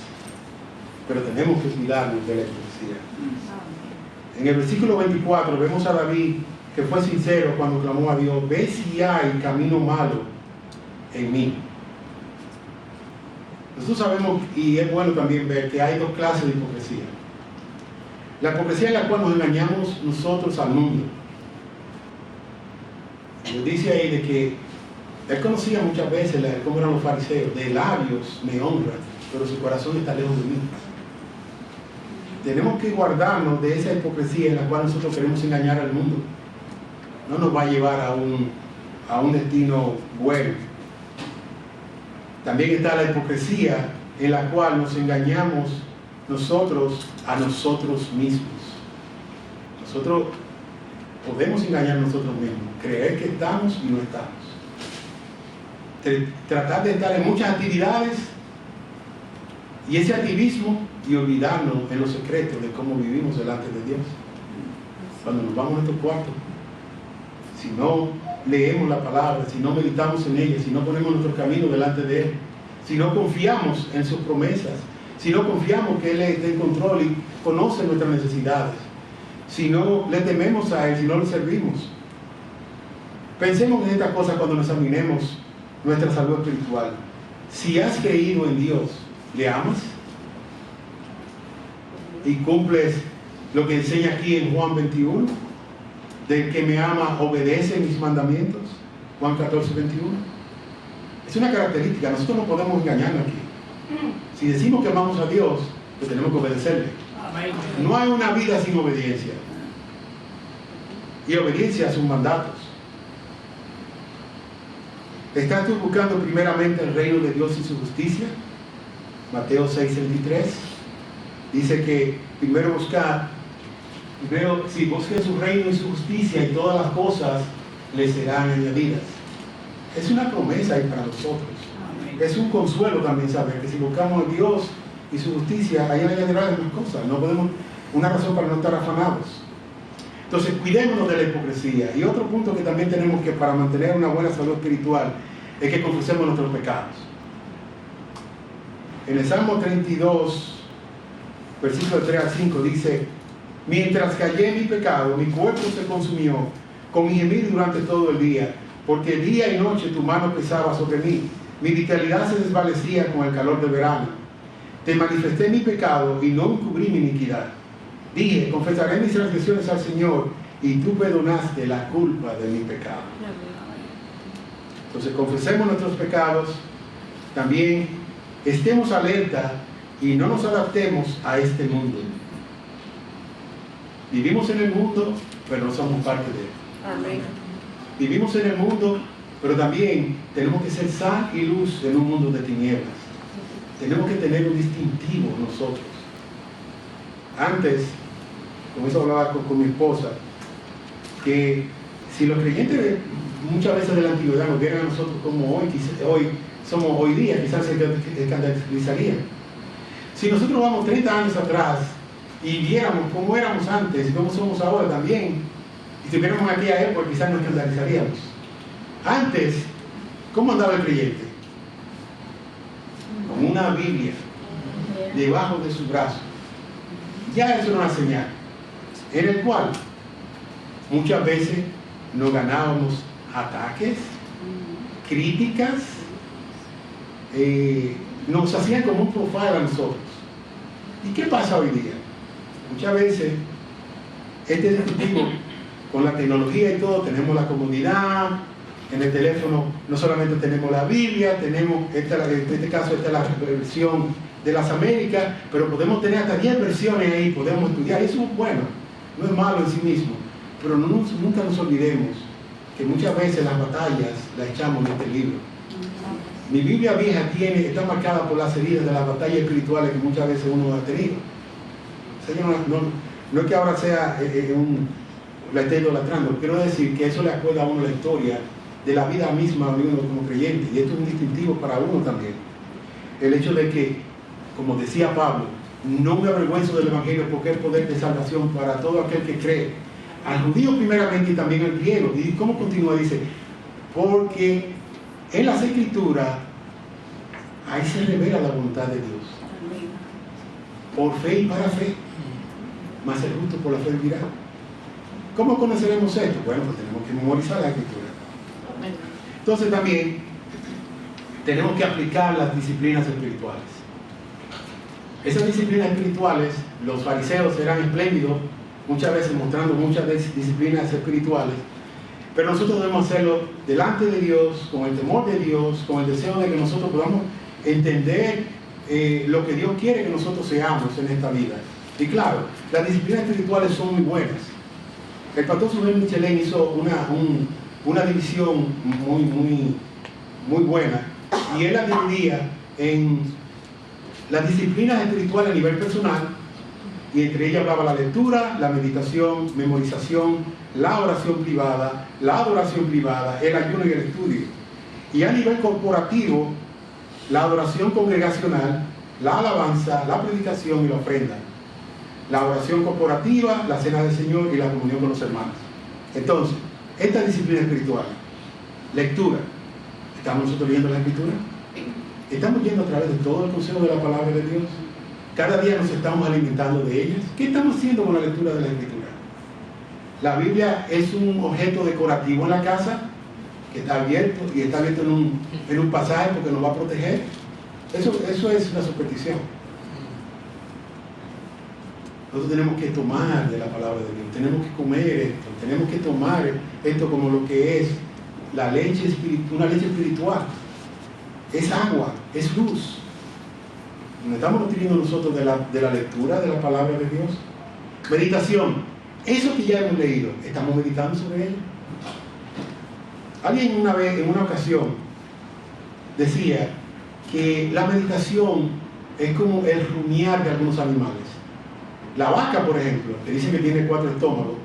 pero tenemos que cuidarnos de la hipocresía. En el versículo 24 vemos a David, que fue sincero cuando clamó a Dios: ve si hay camino malo en mí. Nosotros sabemos, y es bueno también ver, que hay dos clases de hipocresía. La hipocresía en la cual nos engañamos nosotros al mundo. Nos dice ahí de que él conocía muchas veces cómo eran los fariseos: de labios me honran, pero su corazón está lejos de mí. Tenemos que guardarnos de esa hipocresía en la cual nosotros queremos engañar al mundo. No nos va a llevar a un destino bueno. También está la hipocresía en la cual nos engañamos nosotros a nosotros mismos. Nosotros podemos engañar a nosotros mismos, creer que estamos y no estamos. Tratar de estar en muchas actividades y ese activismo, y olvidarnos en los secretos de cómo vivimos delante de Dios. Cuando nos vamos a nuestro cuarto, si no leemos la palabra, si no meditamos en ella, si no ponemos nuestro camino delante de Él, si no confiamos en sus promesas, si no confiamos que Él está en control y conoce nuestras necesidades, si no le tememos a Él, si no le servimos. Pensemos en estas cosas cuando nos examinemos nuestra salud espiritual. Si has creído en Dios, ¿le amas? Y cumples lo que enseña aquí en Juan 21, del que me ama obedece mis mandamientos. Juan 14, 21. Es una característica, nosotros no podemos engañarnos aquí. Si decimos que amamos a Dios, pues tenemos que obedecerle. No hay una vida sin obediencia. Y obediencia a sus mandatos. ¿Estás tú buscando primeramente el reino de Dios y su justicia? Mateo 6:23 dice que primero si busquen su reino y su justicia, y todas las cosas le serán añadidas. Es una promesa ahí para nosotros. Es un consuelo también saber que si buscamos a Dios y su justicia, ahí le añadirán más cosas. No podemos, una razón para no estar afanados. Entonces, cuidémonos de la hipocresía. Y otro punto que también tenemos que, para mantener una buena salud espiritual, es que confesemos nuestros pecados. En el Salmo 32, versículo 3 al 5, dice: mientras callé en mi pecado, mi cuerpo se consumió con mi gemir durante todo el día, porque día y noche tu mano pesaba sobre mí. Mi vitalidad se desvanecía con el calor del verano. Te manifesté mi pecado y no encubrí mi iniquidad. Dije: confesaré mis transgresiones al Señor, y tú perdonaste la culpa de mi pecado. Entonces, confesemos nuestros pecados. También estemos alerta y no nos adaptemos a este mundo. Vivimos en el mundo, pero no somos parte de él. Amén. Vivimos en el mundo, pero también tenemos que ser sal y luz en un mundo de tinieblas. Tenemos que tener un distintivo nosotros. Antes, con eso hablaba con mi esposa, que si los creyentes muchas veces de la antigüedad nos vieran a nosotros como hoy día, quizás se escandalizarían. Si nosotros vamos 30 años atrás y viéramos cómo éramos antes y cómo somos ahora también, y si viéramos en aquella época, quizás nos escandalizaríamos. Antes, ¿cómo andaba el creyente? Con una Biblia debajo de su brazo. Ya eso era una señal, en el cual muchas veces nos ganábamos ataques, críticas, nos hacían como un profile a nosotros. ¿Y qué pasa hoy día? Muchas veces este dispositivo, con la tecnología y todo, tenemos la comodidad. En el teléfono no solamente tenemos la Biblia, tenemos, en este caso, esta es la versión de las Américas, pero podemos tener hasta 10 versiones ahí, podemos estudiar. Eso es bueno, no es malo en sí mismo, pero nunca nos olvidemos que muchas veces las batallas las echamos en este libro. Mi Biblia vieja está marcada por las heridas de las batallas espirituales que muchas veces uno ha tenido. Señor, no es que ahora sea la esté idolatrando, quiero decir que eso le acuerda a uno la historia de la vida misma de uno como creyente, y esto es un distintivo para uno también. El hecho de que, como decía Pablo, no me avergüenzo del Evangelio porque es poder de salvación para todo aquel que cree, al judío primeramente y también al griego. ¿Y cómo continúa? Dice: porque en las Escrituras ahí se revela la voluntad de Dios, por fe y para fe, mas el justo por la fe vivirá. ¿Cómo conoceremos esto? Bueno, pues tenemos que memorizar la Escritura. Entonces también tenemos que aplicar las disciplinas espirituales. Esas disciplinas espirituales, los fariseos eran espléndidos, muchas veces mostrando muchas disciplinas espirituales, pero nosotros debemos hacerlo delante de Dios, con el temor de Dios, con el deseo de que nosotros podamos entender lo que Dios quiere que nosotros seamos en esta vida. Y claro, las disciplinas espirituales son muy buenas. El pastor Suber Michelén hizo una división muy buena, y él la dividía en las disciplinas espirituales a nivel personal, y entre ellas hablaba la lectura, la meditación, memorización, la oración privada, la adoración privada, el ayuno y el estudio. Y a nivel corporativo, la adoración congregacional, la alabanza, la predicación y la ofrenda. La oración corporativa, la cena del Señor y la comunión con los hermanos. Entonces, esta disciplina espiritual, lectura, ¿estamos nosotros leyendo la Escritura? ¿Estamos yendo a través de todo el consejo de la palabra de Dios? ¿Cada día nos estamos alimentando de ellas? ¿Qué estamos haciendo con la lectura de la Escritura? La Biblia es un objeto decorativo en la casa, que está abierto, y está abierto en un pasaje porque nos va a proteger. Eso es una superstición. Nosotros tenemos que tomar de la palabra de Dios, tenemos que comer esto, tenemos que tomar esto como lo que es la leche espiritual, una leche espiritual. Es agua, es luz. ¿No estamos nutriendo nosotros de la lectura de la palabra de Dios? Meditación. Eso que ya hemos leído, ¿estamos meditando sobre ello? Alguien una vez, en una ocasión, decía que la meditación es como el rumiar de algunos animales. La vaca, por ejemplo, que dicen que tiene 4 estómagos,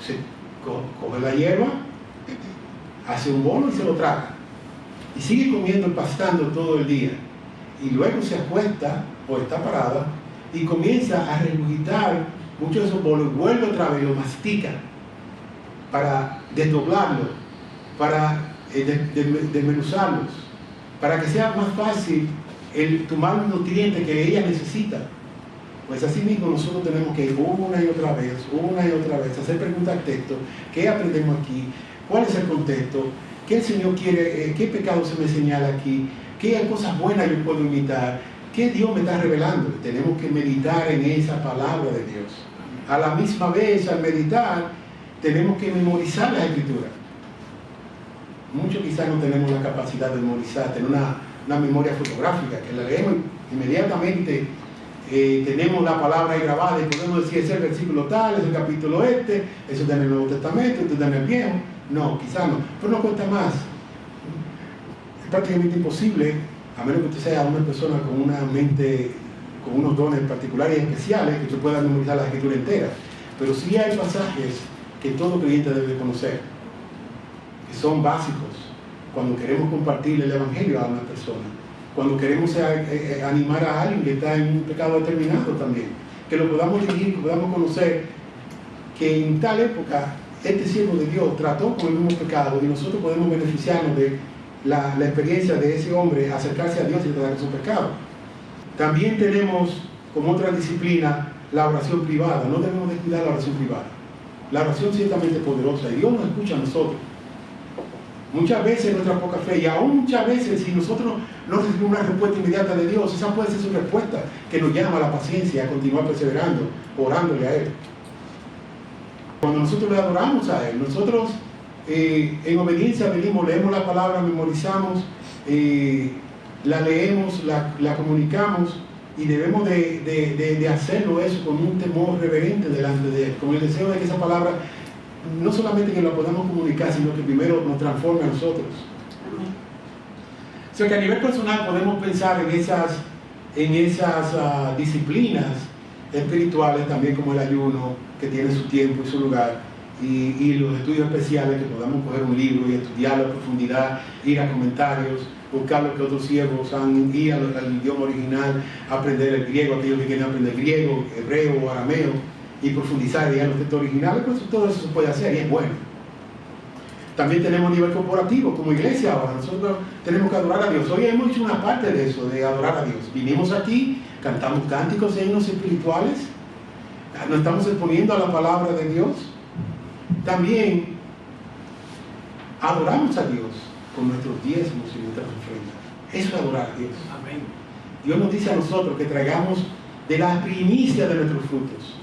se coge la hierba, hace un bolo y se lo traga. Y sigue comiendo y pastando todo el día. Y luego se acuesta o está parada y comienza a regurgitar muchos de esos bolos, vuelve otra vez, lo mastica para desdoblarlos, para desmenuzarlos, para que sea más fácil tomar los nutrientes que ella necesita. Pues así mismo nosotros tenemos que ir una y otra vez, hacer preguntas al texto. ¿Qué aprendemos aquí? ¿Cuál es el contexto? ¿Qué el Señor quiere? ¿Qué pecado se me señala aquí? ¿Qué cosas buenas yo puedo imitar? ¿Qué Dios me está revelando? Tenemos que meditar en esa palabra de Dios. A la misma vez, al meditar, tenemos que memorizar la Escritura. Muchos quizás no tenemos la capacidad de memorizar, tener una memoria fotográfica, que la leemos inmediatamente, tenemos la palabra ahí grabada y podemos decir, ese es el versículo tal, es el capítulo este, eso está en el Nuevo Testamento, esto está en el Viejo. No, quizás no, pero no cuesta más. Es prácticamente imposible, a menos que usted sea una persona con una mente, con unos dones particulares y especiales, que usted pueda memorizar la Escritura entera. Pero sí hay pasajes que todo creyente debe conocer, que son básicos cuando queremos compartir el Evangelio a una persona, cuando queremos animar a alguien que está en un pecado determinado también, que lo podamos dirigir, que podamos conocer que en tal época este siervo de Dios trató con el mismo pecado y nosotros podemos beneficiarnos de la experiencia de ese hombre, acercarse a Dios y tratar con su pecado. También tenemos como otra disciplina la oración privada. No debemos descuidar la oración privada. La oración ciertamente es poderosa y Dios nos escucha a nosotros. Muchas veces nuestra poca fe, y aún muchas veces si nosotros no recibimos una respuesta inmediata de Dios, esa puede ser su respuesta que nos llama a la paciencia, a continuar perseverando, orándole a Él. Cuando nosotros le adoramos a Él, nosotros en obediencia venimos, leemos la palabra, memorizamos, la leemos, la comunicamos, y debemos de hacerlo eso con un temor reverente delante de Él, con el deseo de que esa palabra no solamente que la podamos comunicar, sino que primero nos transforme a nosotros. O sea que a nivel personal podemos pensar en esas disciplinas espirituales también, como el ayuno, que tiene su tiempo y su lugar, y los estudios especiales, que podamos coger un libro y estudiarlo a profundidad, ir a comentarios, buscar lo que otros siervos han ido al idioma original, aprender el griego, aquellos que quieren aprender griego, hebreo o arameo, y profundizar en los textos originales. Pues todo eso se puede hacer y es bueno. También tenemos nivel corporativo, como iglesia ahora. Nosotros tenemos que adorar a Dios. Hoy hemos hecho una parte de eso, de adorar a Dios. Vinimos aquí, cantamos cánticos e himnos espirituales, nos estamos exponiendo a la palabra de Dios. También adoramos a Dios con nuestros diezmos y nuestras ofrendas. Eso es adorar a Dios. Amén. Dios nos dice a nosotros que traigamos de la primicia de nuestros frutos.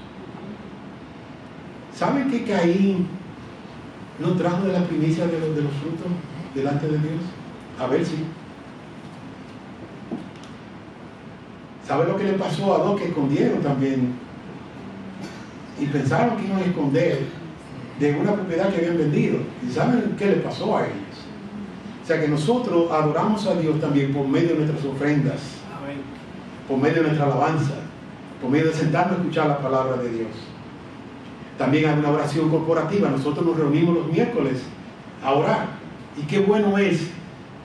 ¿Saben que Caín no trajo de la primicia de los frutos delante de Dios? A ver si. ¿Saben lo que le pasó a dos que escondieron también? Y pensaron que iban a esconder de una propiedad que habían vendido. ¿Y saben qué le pasó a ellos? O sea que nosotros adoramos a Dios también por medio de nuestras ofrendas, Amén. por medio de nuestra alabanza, por medio de sentarnos a escuchar la palabra de Dios. También hay una oración corporativa. Nosotros nos reunimos los miércoles a orar. Y qué bueno es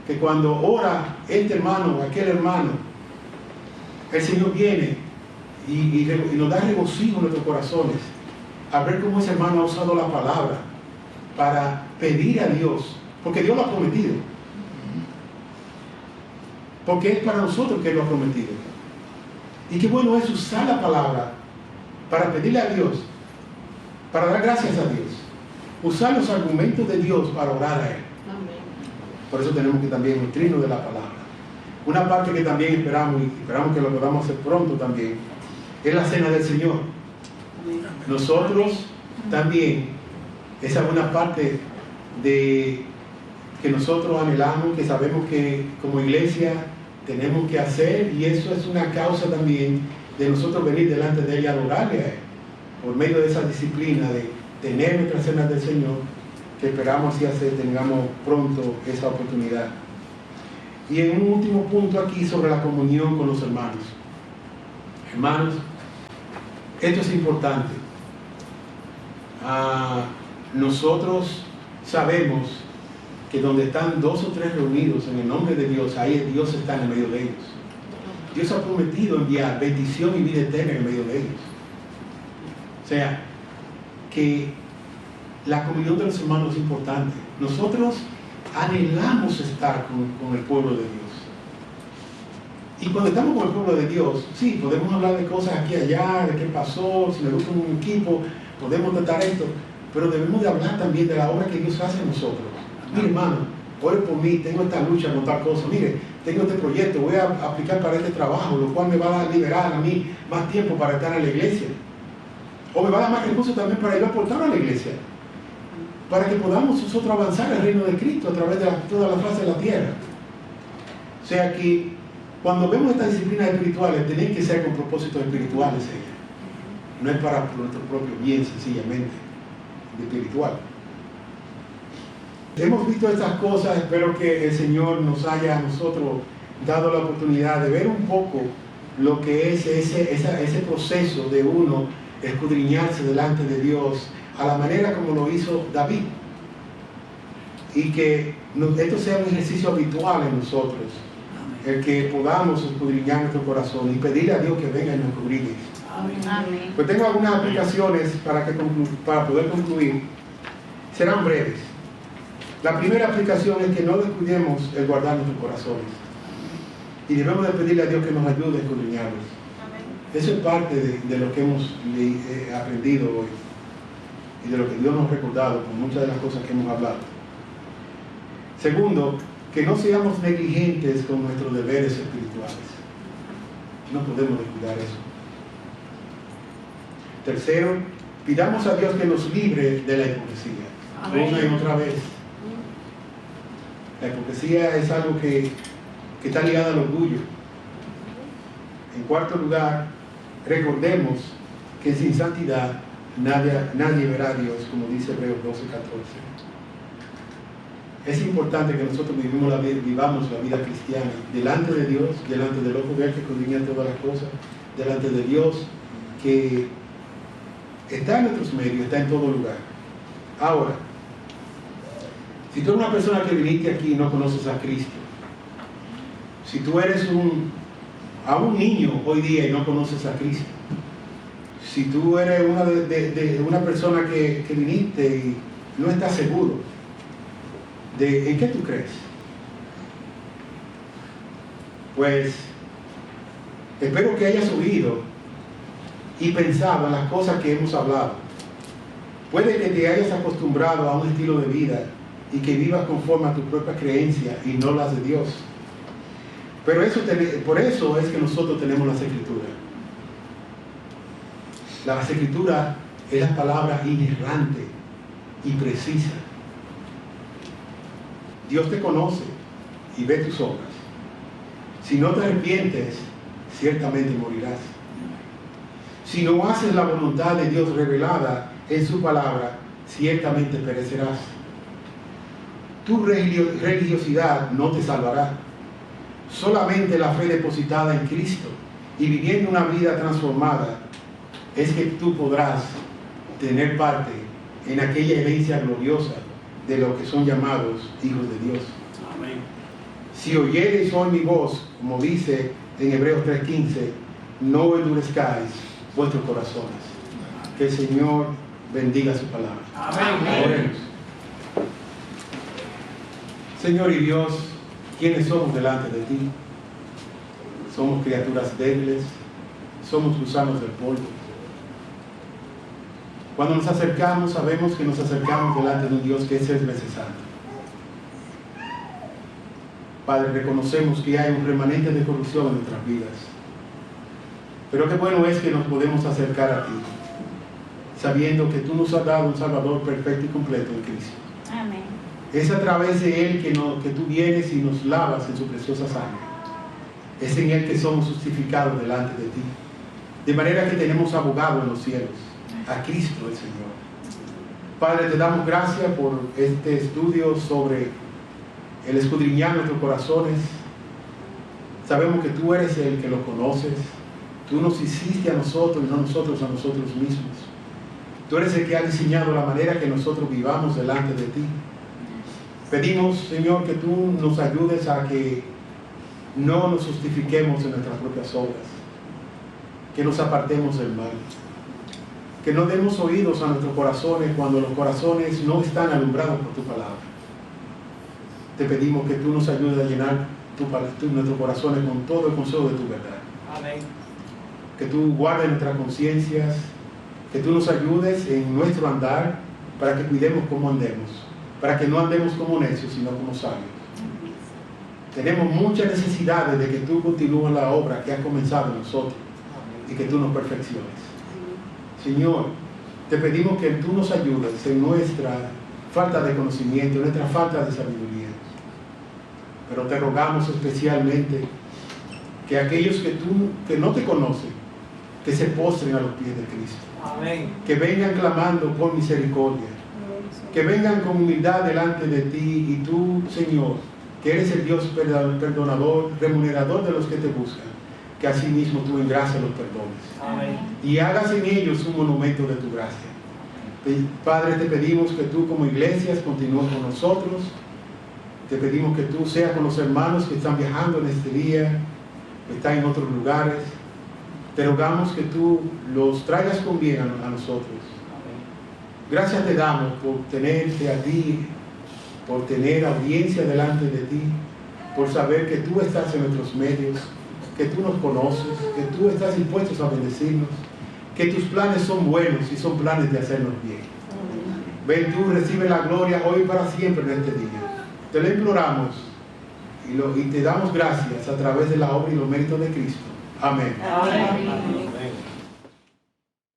que cuando ora este hermano o aquel hermano, el Señor viene y nos da regocijo en nuestros corazones a ver cómo ese hermano ha usado la palabra para pedir a Dios, porque Dios lo ha prometido. Porque es para nosotros que Él lo ha prometido. Y qué bueno es usar la palabra para pedirle a Dios, para dar gracias a Dios, usar los argumentos de Dios para orar a Él. Por eso tenemos que también nutrirnos de la palabra. Una parte que también esperamos, y esperamos que lo podamos hacer pronto también, es la cena del Señor. Nosotros también, esa es una parte de que nosotros anhelamos, que sabemos que como iglesia tenemos que hacer, y eso es una causa también de nosotros venir delante de Él y adorarle a Él, por medio de esa disciplina de tener nuestras cenas del Señor, que esperamos así hacer, tengamos pronto esa oportunidad. Y en un último punto aquí sobre la comunión con los hermanos. Hermanos, esto es importante. Nosotros sabemos que donde están dos o tres reunidos en el nombre de Dios, ahí Dios está en el medio de ellos. Dios ha prometido enviar bendición y vida eterna en el medio de ellos. O sea, que la comunión de los hermanos es importante. Nosotros anhelamos estar con el pueblo de Dios. Y cuando estamos con el pueblo de Dios, sí, podemos hablar de cosas aquí y allá, de qué pasó, si me gusta un equipo, podemos tratar esto, pero debemos de hablar también de la obra que Dios hace en nosotros. Mire, hermano, ore por mí, tengo esta lucha con tal cosa, mire, tengo este proyecto, voy a aplicar para este trabajo, lo cual me va a liberar a mí más tiempo para estar en la iglesia. O me va a dar más recursos también para ir a aportar a la iglesia, para que podamos nosotros avanzar el reino de Cristo a través de toda la faz de la tierra. O sea que cuando vemos estas disciplinas espirituales, tienen que ser con propósitos espirituales ellas. No es para nuestro propio bien, sencillamente, espiritual. Hemos visto estas cosas, espero que el Señor nos haya a nosotros dado la oportunidad de ver un poco lo que es ese proceso de uno escudriñarse delante de Dios a la manera como lo hizo David. Y que esto sea un ejercicio habitual en nosotros, el que podamos escudriñar nuestro corazón y pedirle a Dios que venga y nos escudriñe. Amén. Pues tengo algunas aplicaciones para poder concluir. Serán breves. La primera aplicación es que no descuidemos el guardar nuestros corazones. Y debemos de pedirle a Dios que nos ayude a escudriñarlos. Eso es parte de lo que hemos aprendido hoy. Y de lo que Dios nos ha recordado con muchas de las cosas que hemos hablado. Segundo, que no seamos negligentes con nuestros deberes espirituales. No podemos descuidar eso. Tercero, pidamos a Dios que nos libre de la hipocresía. Una y otra vez. La hipocresía es algo que está ligado al orgullo. En cuarto lugar, recordemos que sin santidad nadie verá a Dios, como dice Hebreos 12:14. Es importante que nosotros vivamos la vida cristiana delante de Dios, delante del ojo de Él que escudriña todas las cosas, delante de Dios que está en nuestros medios, está en todo lugar. Ahora, si tú eres una persona que viniste aquí y no conoces a Cristo, si tú eres un niño hoy día y no conoces a Cristo, si tú eres una persona que viniste y no estás seguro de en qué tú crees, pues espero que hayas oído y pensado en las cosas que hemos hablado. Puede que te hayas acostumbrado a un estilo de vida y que vivas conforme a tu propia creencia y no las de Dios. Pero por eso es que nosotros tenemos las Escrituras. Las Escrituras es la palabra inerrante y precisa. Dios te conoce y ve tus obras. Si no te arrepientes, ciertamente morirás. Si no haces la voluntad de Dios revelada en su palabra, ciertamente perecerás. Tu religiosidad no te salvará. Solamente la fe depositada en Cristo y viviendo una vida transformada es que tú podrás tener parte en aquella herencia gloriosa de los que son llamados hijos de Dios. Amén. Si oyereis hoy mi voz, como dice en Hebreos 3:15, no endurezcáis vuestros corazones. Que el Señor bendiga su palabra. Amén. Oremos. Señor y Dios, ¿quiénes somos delante de ti? Somos criaturas débiles, somos gusanos del polvo. Cuando nos acercamos, sabemos que nos acercamos delante de un Dios que es 3 veces santo. Padre, reconocemos que hay un remanente de corrupción en nuestras vidas. Pero qué bueno es que nos podemos acercar a ti, sabiendo que tú nos has dado un Salvador perfecto y completo en Cristo. Amén. Es a través de Él que tú vienes y nos lavas en su preciosa sangre. Es en Él que somos justificados delante de ti. De manera que tenemos abogado en los cielos, a Cristo el Señor. Padre, te damos gracias por este estudio sobre el escudriñar nuestros corazones. Sabemos que tú eres el que lo conoces. Tú nos hiciste a nosotros y no nosotros a nosotros mismos. Tú eres el que ha diseñado la manera que nosotros vivamos delante de ti. Pedimos, Señor, que tú nos ayudes a que no nos justifiquemos en nuestras propias obras, que nos apartemos del mal, que no demos oídos a nuestros corazones cuando los corazones no están alumbrados por tu palabra. Te pedimos que tú nos ayudes a llenar nuestros corazones con todo el consejo de tu verdad. Amén. Que tú guardes nuestras conciencias, que tú nos ayudes en nuestro andar para que cuidemos cómo andemos, para que no andemos como necios, sino como sabios. Tenemos muchas necesidades de que tú continúes la obra que has comenzado en nosotros y que tú nos perfecciones. Señor, te pedimos que tú nos ayudes en nuestra falta de conocimiento, en nuestra falta de sabiduría. Pero te rogamos especialmente que aquellos que no te conocen, que se postren a los pies de Cristo. Amén. Que vengan clamando por misericordia. Que vengan con humildad delante de ti y tú, Señor, que eres el Dios perdonador, remunerador de los que te buscan, que así mismo tú en gracia los perdones. Amén. Y hagas en ellos un monumento de tu gracia. Padre, te pedimos que tú como iglesias continúes con nosotros. Te pedimos que tú seas con los hermanos que están viajando en este día, que están en otros lugares. Te rogamos que tú los traigas con bien a nosotros. Gracias te damos por tenerte a ti, por tener audiencia delante de ti, por saber que tú estás en nuestros medios, que tú nos conoces, que tú estás dispuesto a bendecirnos, que tus planes son buenos y son planes de hacernos bien. Ven tú, recibe la gloria hoy y para siempre en este día. Te lo imploramos y te damos gracias a través de la obra y los méritos de Cristo. Amén. Amén.